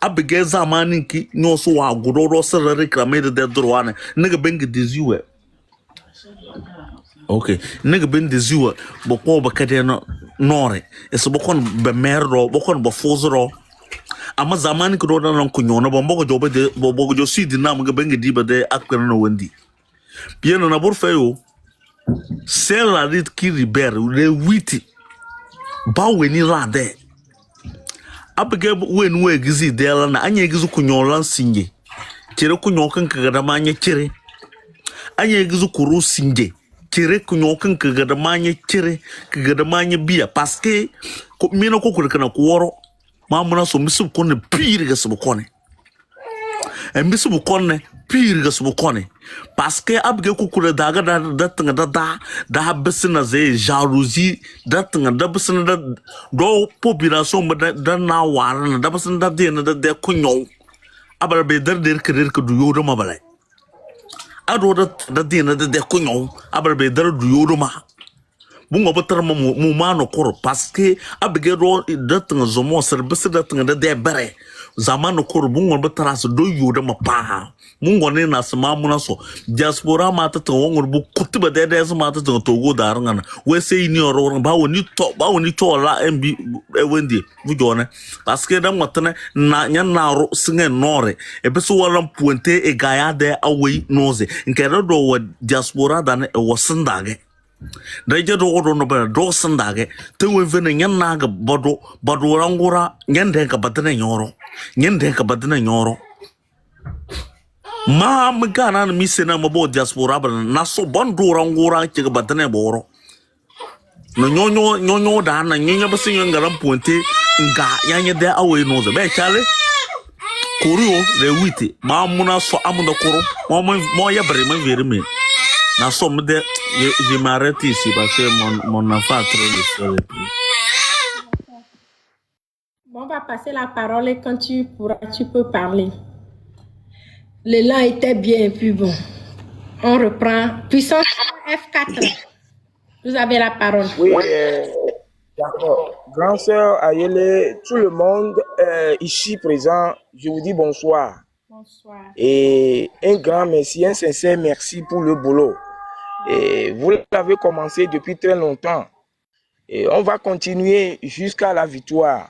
abige zamani ki no so wa gudoro sere reclamer de droit ne bengi diziwe ok nigga ben de zuwa boko ba kade no nore eso bokon be merro bokon ba fozro ama zamani ko do nan ko nyono bo mboko jobe de bo jo sidi na mga bengi diba de akwana no wendi bien na bor fayo c'est la rit qui libère le witi ba weni la de abege wen we gizi de la na anya gizu ko nyolan singe kire ko nyokan ka da manya kire anya gizu ko ru singe kire kunyokan kagada manya kire kagada manya biya paske ko mina ko kurkana ko woro mamuna so misu konne pire ga subu konne e misu bu konne pire ga subu konne paske abge ko kure daga da tanga da besina ze jalousie da tanga da besina da do population da na warana da besina da de kunyo abara be der kirir ko du yodo mabale ado da dina de kunyo abarbe dar du yoruma bungo batar mu mano koro paske abige ro datanga zomo service datanga de bare zamano koro bungo batar so do yoruma pa mungo ne na sama muna so diaspora mata to ngor bu kutuba de so mata to togo daranga we sei ni oro ba woni to la mb wendi bu jone paske da motane na nya na ro singe nore e be so wala puente e gaya de away noze nke do wa diaspora da ne wo sindage da je do no ba do sindage te we vene nya na ga bodo rangura nyende ka badane nyoro ma mgana na misena mabo diaspora bana na so bondo rangura ke badane boro no nyonyo da na nyenya basi ngaram ponte nga yanye de away no be chale korio le witi ma muna so amunda koro mo ya bare ma veri me na so me de je m'arrête ici parce que mon enfant trop de soleil. Bon, on va passer la parole et quand tu peux parler. L'élan était bien, puis bon, on reprend. Puissance F4. Vous avez la parole. Oui, d'accord. Grand sœur Ayele, tout le monde ici présent, je vous dis bonsoir. Bonsoir. Et un grand merci, un sincère merci pour le boulot. Et vous l'avez commencé depuis très longtemps. Et on va continuer jusqu'à la victoire.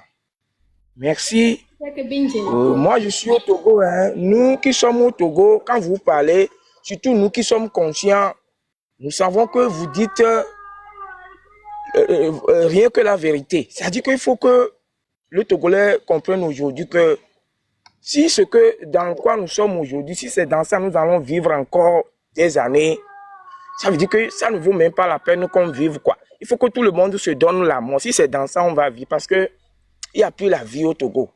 Merci. Moi, je suis au Togo. Hein. Nous qui sommes au Togo, quand vous parlez, surtout nous qui sommes conscients, nous savons que vous dites rien que la vérité. C'est-à-dire qu'il faut que le Togolais comprenne aujourd'hui que si ce que dans quoi nous sommes aujourd'hui, si c'est dans ça nous allons vivre encore des années, ça veut dire que ça ne vaut même pas la peine qu'on vive, quoi. Il faut que tout le monde se donne la mort. Si c'est dans ça, on va vivre parce que il n'y a plus la vie au Togo.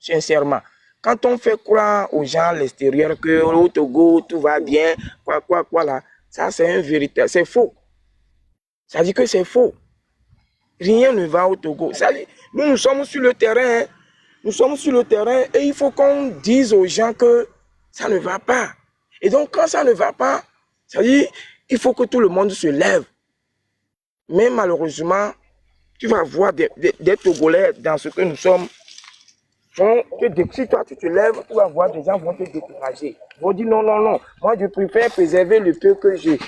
Sincèrement. Quand on fait croire aux gens à l'extérieur que au Togo, tout va bien, quoi là, ça c'est un véritable, c'est faux. Ça dit que c'est faux. Rien ne va au Togo. Nous sommes sur le terrain. Hein. Nous sommes sur le terrain et il faut qu'on dise aux gens que ça ne va pas. Et donc quand ça ne va pas, ça dit il faut que tout le monde se lève. Mais malheureusement, tu vas voir des Togolais dans ce que nous sommes. Si toi tu te lèves, tu vas voir des gens vont te décourager. Ils vont dire non. Moi je préfère préserver le peu que j'ai.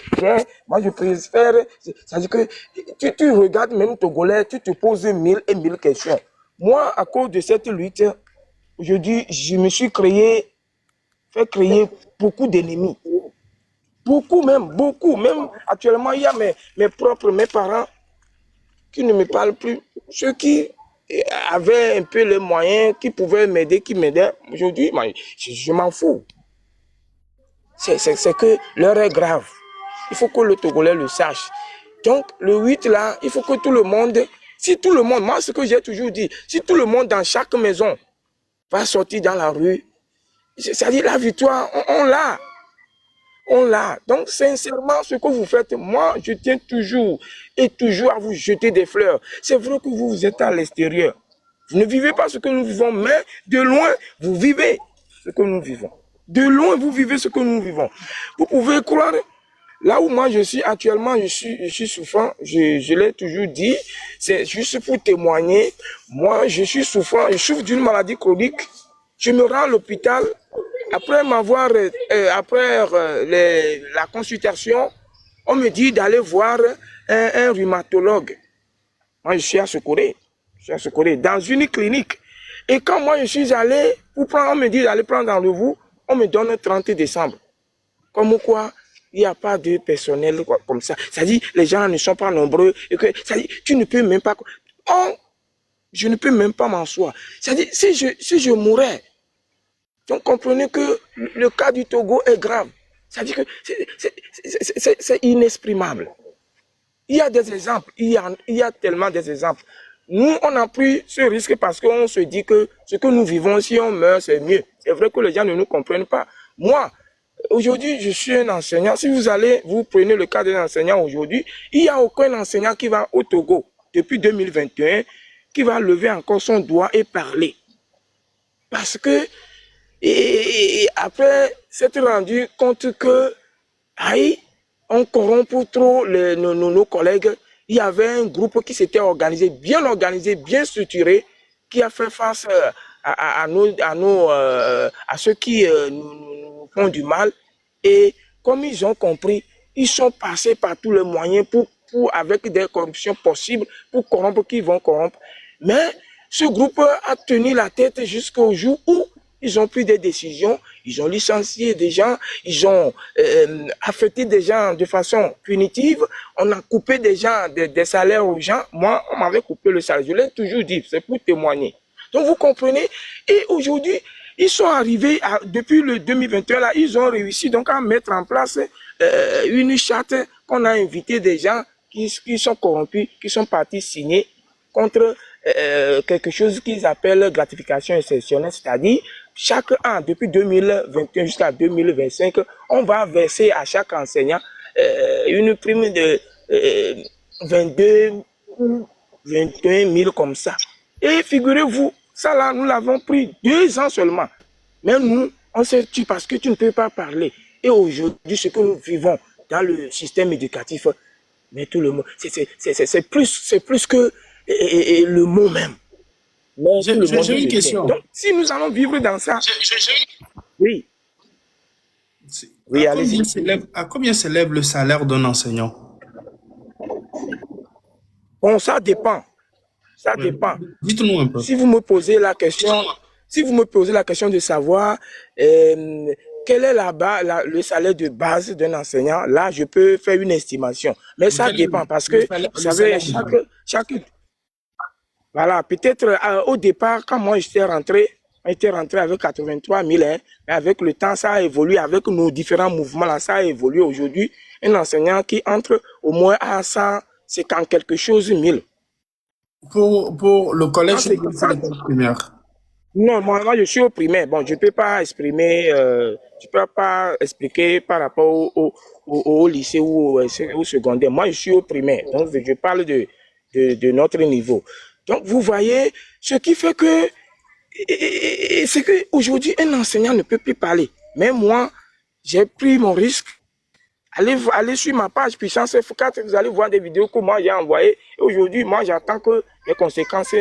Moi je préfère. C'est-à-dire que tu regardes même Togolais, tu te poses 1000 et 1000 questions. Moi, à cause de cette lutte, aujourd'hui, je me suis fait créer beaucoup d'ennemis. Beaucoup. Même actuellement, il y a mes parents qui ne me parlent plus. Ceux qui avaient un peu les moyens, qui pouvaient m'aider, qui m'aidaient. Aujourd'hui, je m'en fous. C'est que l'heure est grave. Il faut que le Togolais le sache. Donc, le 8 là, il faut que tout le monde, moi ce que j'ai toujours dit, si tout le monde dans chaque maison va sortir dans la rue, c'est-à-dire la victoire, on l'a. on l'a. Donc, sincèrement, ce que vous faites, moi, je tiens toujours et toujours à vous jeter des fleurs. C'est vrai que vous êtes à l'extérieur. Vous ne vivez pas ce que nous vivons, mais de loin, vous vivez ce que nous vivons. De loin, vous vivez ce que nous vivons. Vous pouvez croire, là où moi je suis actuellement, je suis souffrant, je l'ai toujours dit, c'est juste pour témoigner. Moi, je suis souffrant, je souffre d'une maladie chronique. Je me rends à l'hôpital, après m'avoir, la consultation, on me dit d'aller voir un rhumatologue. Moi, je suis à Secouré. Dans une clinique. Et quand moi je suis allé, on me dit d'aller prendre rendez-vous, on me donne le 30 décembre. Comme quoi, il n'y a pas de personnel comme ça. C'est-à-dire, les gens ne sont pas nombreux. C'est-à-dire, tu ne peux même pas... je ne peux même pas m'asseoir. C'est-à-dire, si je mourais, donc comprenez que le cas du Togo est grave. C'est-à-dire que c'est inexprimable. Il y a des exemples, il y a tellement des exemples. Nous, on a pris ce risque parce qu'on se dit que ce que nous vivons, si on meurt, c'est mieux. C'est vrai que les gens ne nous comprennent pas. Moi, aujourd'hui, je suis un enseignant. Si vous prenez le cas d'un enseignant aujourd'hui, il n'y a aucun enseignant qui va au Togo, depuis 2021, qui va lever encore son doigt et parler. Parce que, et après s'être rendu compte que, on corrompt trop nos collègues. Il y avait un groupe qui s'était organisé, bien structuré, qui a fait face à ceux qui nous font du mal. Et comme ils ont compris, ils sont passés par tous les moyens avec des corruptions possibles pour corrompre qui vont corrompre. Mais ce groupe a tenu la tête jusqu'au jour où ils ont pris des décisions, ils ont licencié des gens, ils ont affecté des gens de façon punitive, on a coupé des gens, des salaires aux gens. Moi, on m'avait coupé le salaire, je l'ai toujours dit, c'est pour témoigner. Donc vous comprenez, et aujourd'hui, ils sont arrivés, depuis le 2021, là, ils ont réussi donc à mettre en place une charte qu'on a invité des gens qui sont corrompus, qui sont partis signer contre quelque chose qu'ils appellent gratification exceptionnelle, c'est-à-dire chaque an, depuis 2021 jusqu'à 2025, on va verser à chaque enseignant une prime de 22 ou 21 000 comme ça. Et figurez-vous, ça là, nous l'avons pris 2 ans seulement. Mais nous, on s'est dit parce que tu ne peux pas parler. Et aujourd'hui, ce que nous vivons dans le système éducatif, mais tout le monde, c'est plus que le mot même. J'ai une question. Donc, si nous allons vivre dans ça, oui. Oui, allez-y. À combien s'élève le salaire d'un enseignant? Bon, ça dépend. Ça dépend. Dites-nous un peu. Si vous me posez la question de savoir quel est le salaire de base d'un enseignant, là, je peux faire une estimation. Mais ça dépend parce que, vous savez, chaque voilà, peut-être au départ, quand moi j'étais rentré avec 83 000, mais avec le temps, ça a évolué, avec nos différents mouvements, là, ça a évolué. Aujourd'hui, un enseignant qui entre au moins à 150 quelque chose 1000. Pour le collège, c'est l'école primaire. Non, moi, je suis au primaire. Bon, je peux pas expliquer par rapport au lycée ou au secondaire. Moi, je suis au primaire. Donc, je parle de notre niveau. Donc, vous voyez, ce qui fait que, c'est qu'aujourd'hui, un enseignant ne peut plus parler. Mais moi, j'ai pris mon risque. Allez sur ma page Puissance F4, vous allez voir des vidéos que moi j'ai envoyées. Et aujourd'hui, moi, j'attends que les conséquences...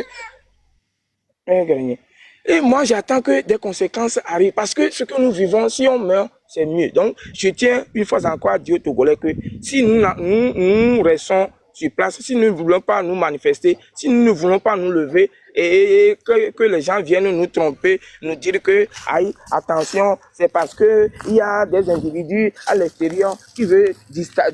Et moi, j'attends que des conséquences arrivent. Parce que ce que nous vivons, si on meurt, c'est mieux. Donc, je tiens une fois encore à dire aux Togolais que si nous restons sur place, si nous ne voulons pas nous manifester, si nous ne voulons pas nous lever et que les gens viennent nous tromper, nous dire que, aïe, attention, c'est parce que il y a des individus à l'extérieur qui veulent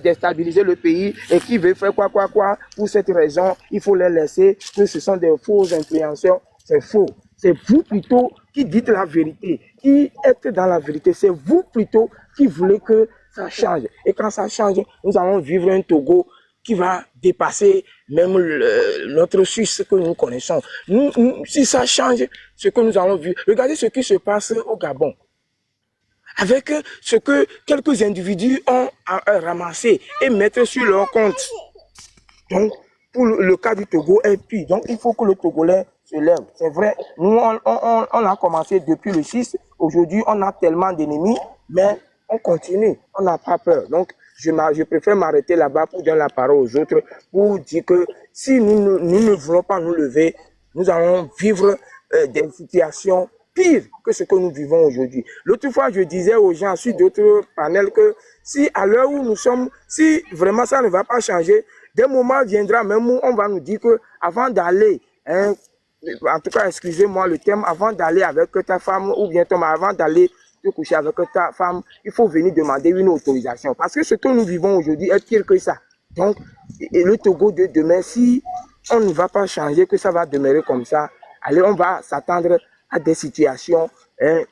déstabiliser le pays et qui veulent faire quoi. Pour cette raison, il faut les laisser, que ce sont des faux influenceurs. C'est faux. C'est vous plutôt qui dites la vérité, qui êtes dans la vérité. C'est vous plutôt qui voulez que ça change. Et quand ça change, nous allons vivre un Togo qui va dépasser même notre Suisse que nous connaissons. Si ça change, ce que nous allons vivre. Regardez ce qui se passe au Gabon. avec ce que quelques individus ont ramassé et mettre sur leur compte. Donc, pour le cas du Togo est pire. Donc, il faut que le Togolais se lève. C'est vrai, nous, on a commencé depuis le 6. Aujourd'hui, on a tellement d'ennemis, mais on continue. On n'a pas peur. Donc, je préfère m'arrêter là-bas pour donner la parole aux autres, pour dire que si nous ne voulons pas nous lever, nous allons vivre des situations pires que ce que nous vivons aujourd'hui. L'autre fois, je disais aux gens sur d'autres panels que si à l'heure où nous sommes, si vraiment ça ne va pas changer, des moments viendra même où on va nous dire que avant d'aller, hein, en tout cas, excusez-moi le terme, avant d'aller avec ta femme ou bien ton mari, avant d'aller te coucher avec ta femme, il faut venir demander une autorisation. Parce que ce que nous vivons aujourd'hui est pire que ça. Donc, et le Togo de demain, si on ne va pas changer, que ça va demeurer comme ça, allez, on va s'attendre à des situations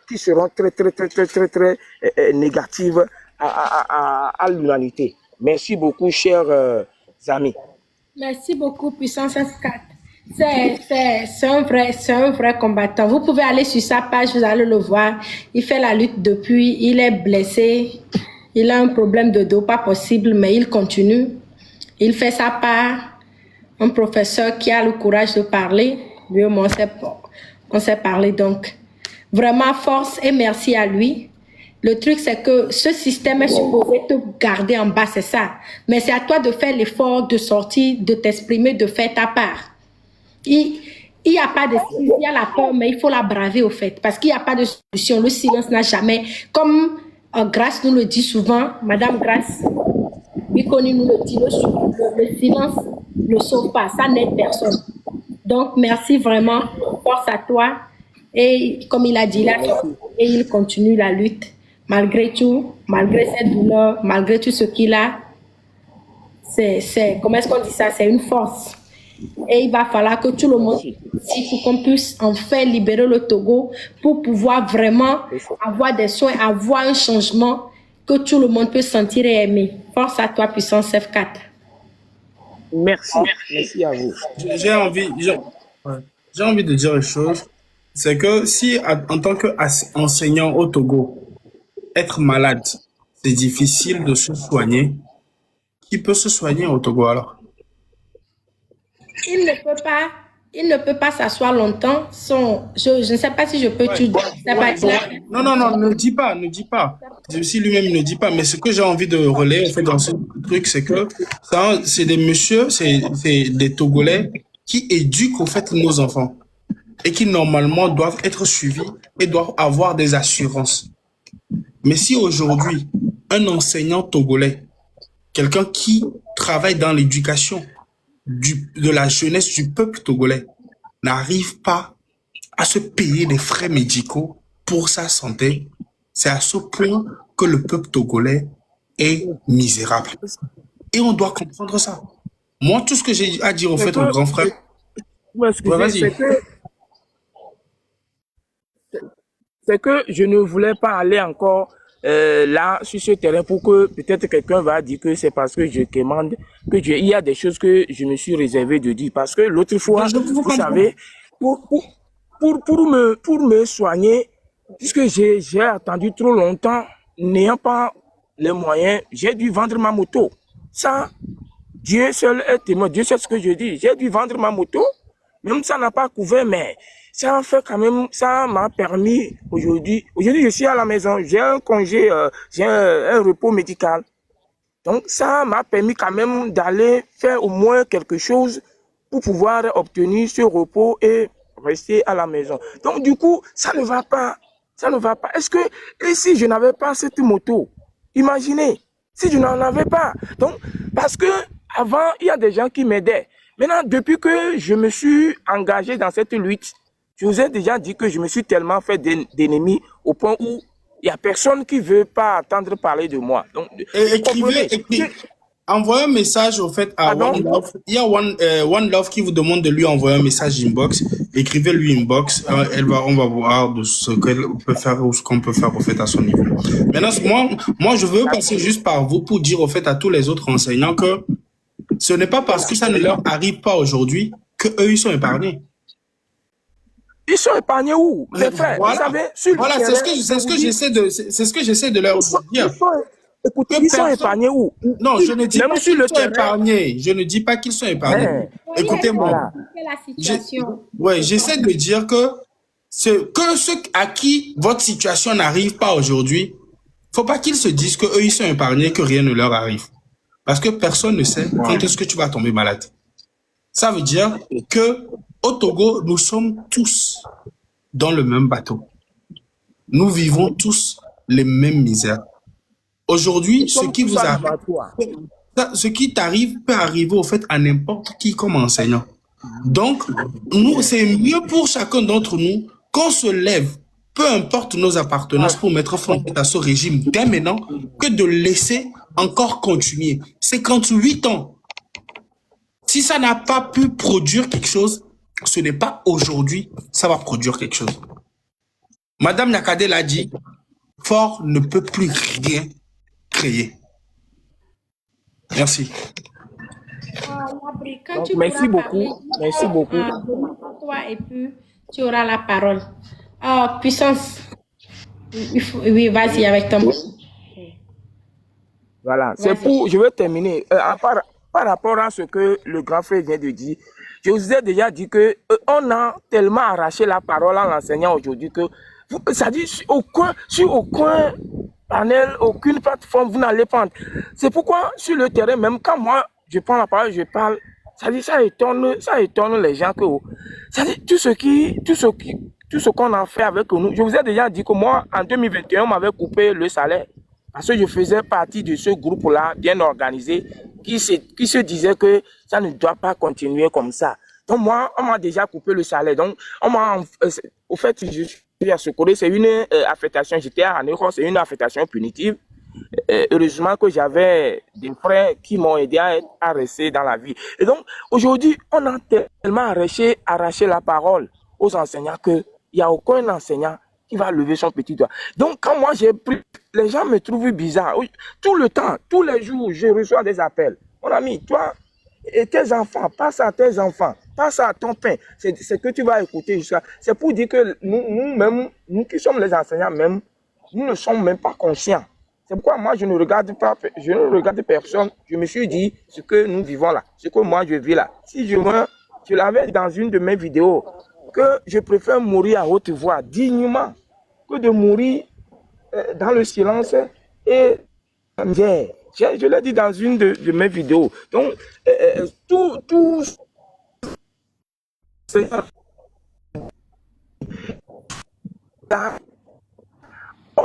qui seront très négatives à l'humanité. Merci beaucoup, chers amis. Merci beaucoup, Puissance F4. C'est un vrai combattant. Vous pouvez aller sur sa page, vous allez le voir. Il fait la lutte depuis, il est blessé, il a un problème de dos, pas possible, mais il continue. Il fait sa part. Un professeur qui a le courage de parler, lui, on s'est parlé. Donc, vraiment, force et merci à lui. Le truc, c'est que ce système est supposé te garder en bas, c'est ça. Mais c'est à toi de faire l'effort de sortir, de t'exprimer, de faire ta part. Il n'y a pas de il y a la peur, mais il faut la braver au fait. Parce qu'il n'y a pas de solution. Le silence n'a jamais... Comme Grace nous le dit souvent, Madame Grace, Bikoni nous le dit, le silence ne sauve pas, ça n'aide personne. Donc, merci vraiment, force à toi. Et comme il a dit là, et il continue la lutte. Malgré tout, malgré cette douleur, malgré tout ce qu'il a, comment est-ce qu'on dit ça? C'est une force. Et il va falloir que tout le monde, pour qu'on puisse enfin libérer le Togo, pour pouvoir vraiment avoir des soins, avoir un changement, que tout le monde peut sentir et aimer. Force à toi, Puissance F4. Merci. Merci à vous. J'ai envie de dire une chose. C'est que si, en tant qu'enseignant au Togo, être malade, c'est difficile de se soigner, qui peut se soigner au Togo alors? Il ne peut pas s'asseoir longtemps. Je ne sais pas si je peux te dire. Non, ne dis pas. Si lui-même ne dit pas, mais ce que j'ai envie de relayer en fait, dans ce truc, c'est que c'est des messieurs, c'est des Togolais qui éduquent au fait nos enfants et qui normalement doivent être suivis et doivent avoir des assurances. Mais si aujourd'hui, un enseignant togolais, quelqu'un qui travaille dans l'éducation de la jeunesse du peuple togolais, n'arrive pas à se payer des frais médicaux pour sa santé, c'est à ce point que le peuple togolais est misérable. Et on doit comprendre ça. Moi, tout ce que j'ai à dire au fait au grand frère... Vas-y. C'est que je ne voulais pas aller encore là sur ce terrain pour que peut-être quelqu'un va dire que c'est parce que je commande il y a des choses que je me suis réservé de dire parce que l'autre fois vous savez pour me soigner puisque j'ai attendu trop longtemps n'ayant pas les moyens, j'ai dû vendre ma moto. Ça, Dieu seul est témoin, Dieu sait ce que je dis. J'ai dû vendre ma moto, même ça n'a pas couvert, mais ça a fait quand même, ça m'a permis aujourd'hui je suis à la maison, j'ai un congé, j'ai un repos médical. Donc ça m'a permis quand même d'aller faire au moins quelque chose pour pouvoir obtenir ce repos et rester à la maison. Donc du coup, ça ne va pas. Est-ce que, et si je n'avais pas cette moto, imaginez, si je n'en avais pas. Donc, parce que avant, il y a des gens qui m'aidaient. Maintenant, depuis que je me suis engagé dans cette lutte, je vous ai déjà dit que je me suis tellement fait d'ennemis au point où il n'y a personne qui ne veut pas entendre parler de moi. Donc, envoyez un message au fait à One Love. Il y a One Love qui vous demande de lui envoyer un message inbox. Écrivez-lui inbox. On va voir de ce qu'elle peut faire ou ce qu'on peut faire au fait à son niveau. Maintenant, moi, je veux passer juste par vous pour dire au fait à tous les autres enseignants que ce n'est pas parce que ça ne leur arrive pas aujourd'hui que eux ils sont épargnés. Ils sont épargnés où? Les frères, vous savez, sur Voilà, le c'est terrain, ce que j'essaie de leur dire. Écoutez, ils sont épargnés où? Non, je ne dis Même pas sur qu'ils le sont terrain. épargnés. Je ne dis pas qu'ils sont épargnés. Écoutez-moi. Voilà. La situation. Ouais, j'essaie de dire que ceux à qui votre situation n'arrive pas aujourd'hui, faut pas qu'ils se disent que eux ils sont épargnés, que rien ne leur arrive. Parce que personne ne sait quand est-ce que tu vas tomber malade. Ça veut dire que au Togo, nous sommes tous dans le même bateau. Nous vivons tous les mêmes misères. Aujourd'hui, ce qui vous arrive, ce qui t'arrive peut arriver au fait à n'importe qui comme enseignant. Donc, nous, c'est mieux pour chacun d'entre nous qu'on se lève, peu importe nos appartenances, pour mettre fin à ce régime dès maintenant, que de laisser encore continuer. 58 ans. Si ça n'a pas pu produire quelque chose, ce n'est pas aujourd'hui, ça va produire quelque chose. Madame Nakade l'a dit, fort ne peut plus rien créer. Merci. Donc, merci beaucoup. Merci beaucoup. Toi et puis tu auras la parole. Puissance. Oui, vas-y avec ton. Voilà, c'est pour, je vais terminer. Par rapport à ce que le grand frère vient de dire, je vous ai déjà dit que on a tellement arraché la parole à l'enseignant aujourd'hui que, ça dit, sur aucun panel, aucune plateforme, vous n'allez pas. C'est pourquoi sur le terrain, même quand moi je prends la parole, je parle, ça dit, ça étonne les gens que, ça dit, tout ce qu'on a fait avec nous. Je vous ai déjà dit que moi, en 2021, on m'avait coupé le salaire. Parce que je faisais partie de ce groupe-là, bien organisé, qui se disait que ça ne doit pas continuer comme ça. Donc moi, on m'a déjà coupé le salaire. Donc, au fait, je suis à Socoré, c'est une affectation, j'étais à Néro, c'est une affectation punitive. Heureusement que j'avais des frères qui m'ont aidé à rester dans la vie. Et donc, aujourd'hui, on a tellement arraché la parole aux enseignants qu'il n'y a aucun enseignant qui va lever son petit doigt. Donc, quand moi j'ai pris, les gens me trouvent bizarre. Tout le temps, tous les jours, je reçois des appels. Mon ami, toi et tes enfants, passe à tes enfants, passe à ton pain. C'est que tu vas écouter jusqu'à. C'est pour dire que nous-mêmes, nous qui sommes les enseignants même, nous ne sommes même pas conscients. C'est pourquoi moi, je ne regarde personne. Je me suis dit, ce que nous vivons là, ce que moi je vis là. Si je meurs, je l'avais dans une de mes vidéos, que je préfère mourir à haute voix, dignement, que de mourir dans le silence et je l'ai dit dans une de mes vidéos. Donc, tout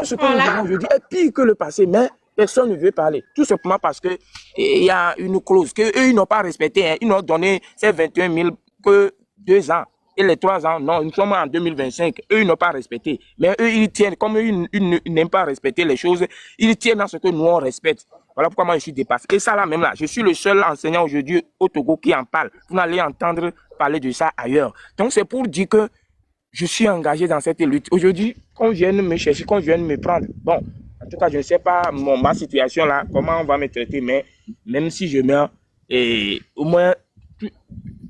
ce que nous avons aujourd'hui est pire que le passé, mais personne ne veut parler. Tout simplement parce qu'il y a une clause qu'eux, ils n'ont pas respectée. Hein. Ils n'ont donné ces 21 000 que 2 ans. Et les 3 ans, non, nous sommes en 2025. Eux, ils n'ont pas respecté. Mais eux, ils tiennent, comme eux, ils n'aiment pas respecter les choses, ils tiennent dans ce que nous, on respecte. Voilà pourquoi moi, je suis dépassé. Et ça, là, même là, je suis le seul enseignant aujourd'hui au Togo qui en parle. Vous n'allez entendre parler de ça ailleurs. Donc, c'est pour dire que je suis engagé dans cette lutte. Aujourd'hui, qu'on vienne me chercher, qu'on vienne me prendre. Bon, en tout cas, je ne sais pas ma situation là, comment on va me traiter, mais même si je meurs, et au moins,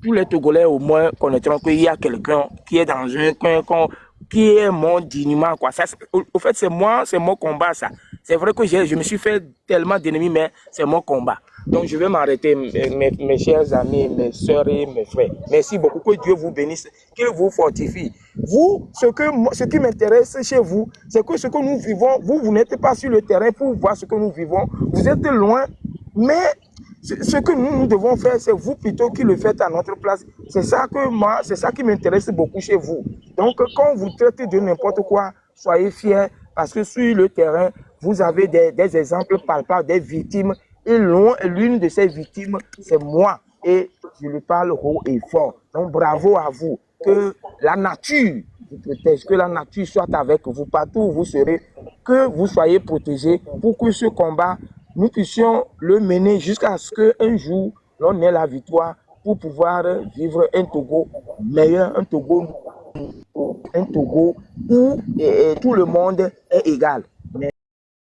tous les Togolais au moins connaîtront qu'il y a quelqu'un qui est dans un coin, qui est mort dignement, quoi. Ça, au fait, c'est mon combat, ça. C'est vrai que je me suis fait tellement d'ennemis, mais c'est mon combat. Donc, je vais m'arrêter, mes chers amis, mes soeurs et mes frères. Merci beaucoup. Que Dieu vous bénisse, qu'il vous fortifie. Vous, ce qui m'intéresse chez vous, c'est que ce que nous vivons, vous n'êtes pas sur le terrain pour voir ce que nous vivons. Vous êtes loin, mais ce que nous devons faire, c'est vous plutôt qui le faites à notre place. C'est ça qui m'intéresse beaucoup chez vous. Donc, quand vous traitez de n'importe quoi, soyez fiers, parce que sur le terrain, vous avez des exemples palpables, des victimes. Et l'une de ces victimes, c'est moi. Et je lui parle haut et fort. Donc, bravo à vous. Que la nature vous protège, que la nature soit avec vous partout où vous serez, que vous soyez protégés pour que ce combat, nous puissions le mener jusqu'à ce qu'un jour, l'on ait la victoire pour pouvoir vivre un Togo meilleur, un Togo où tout le monde est égal.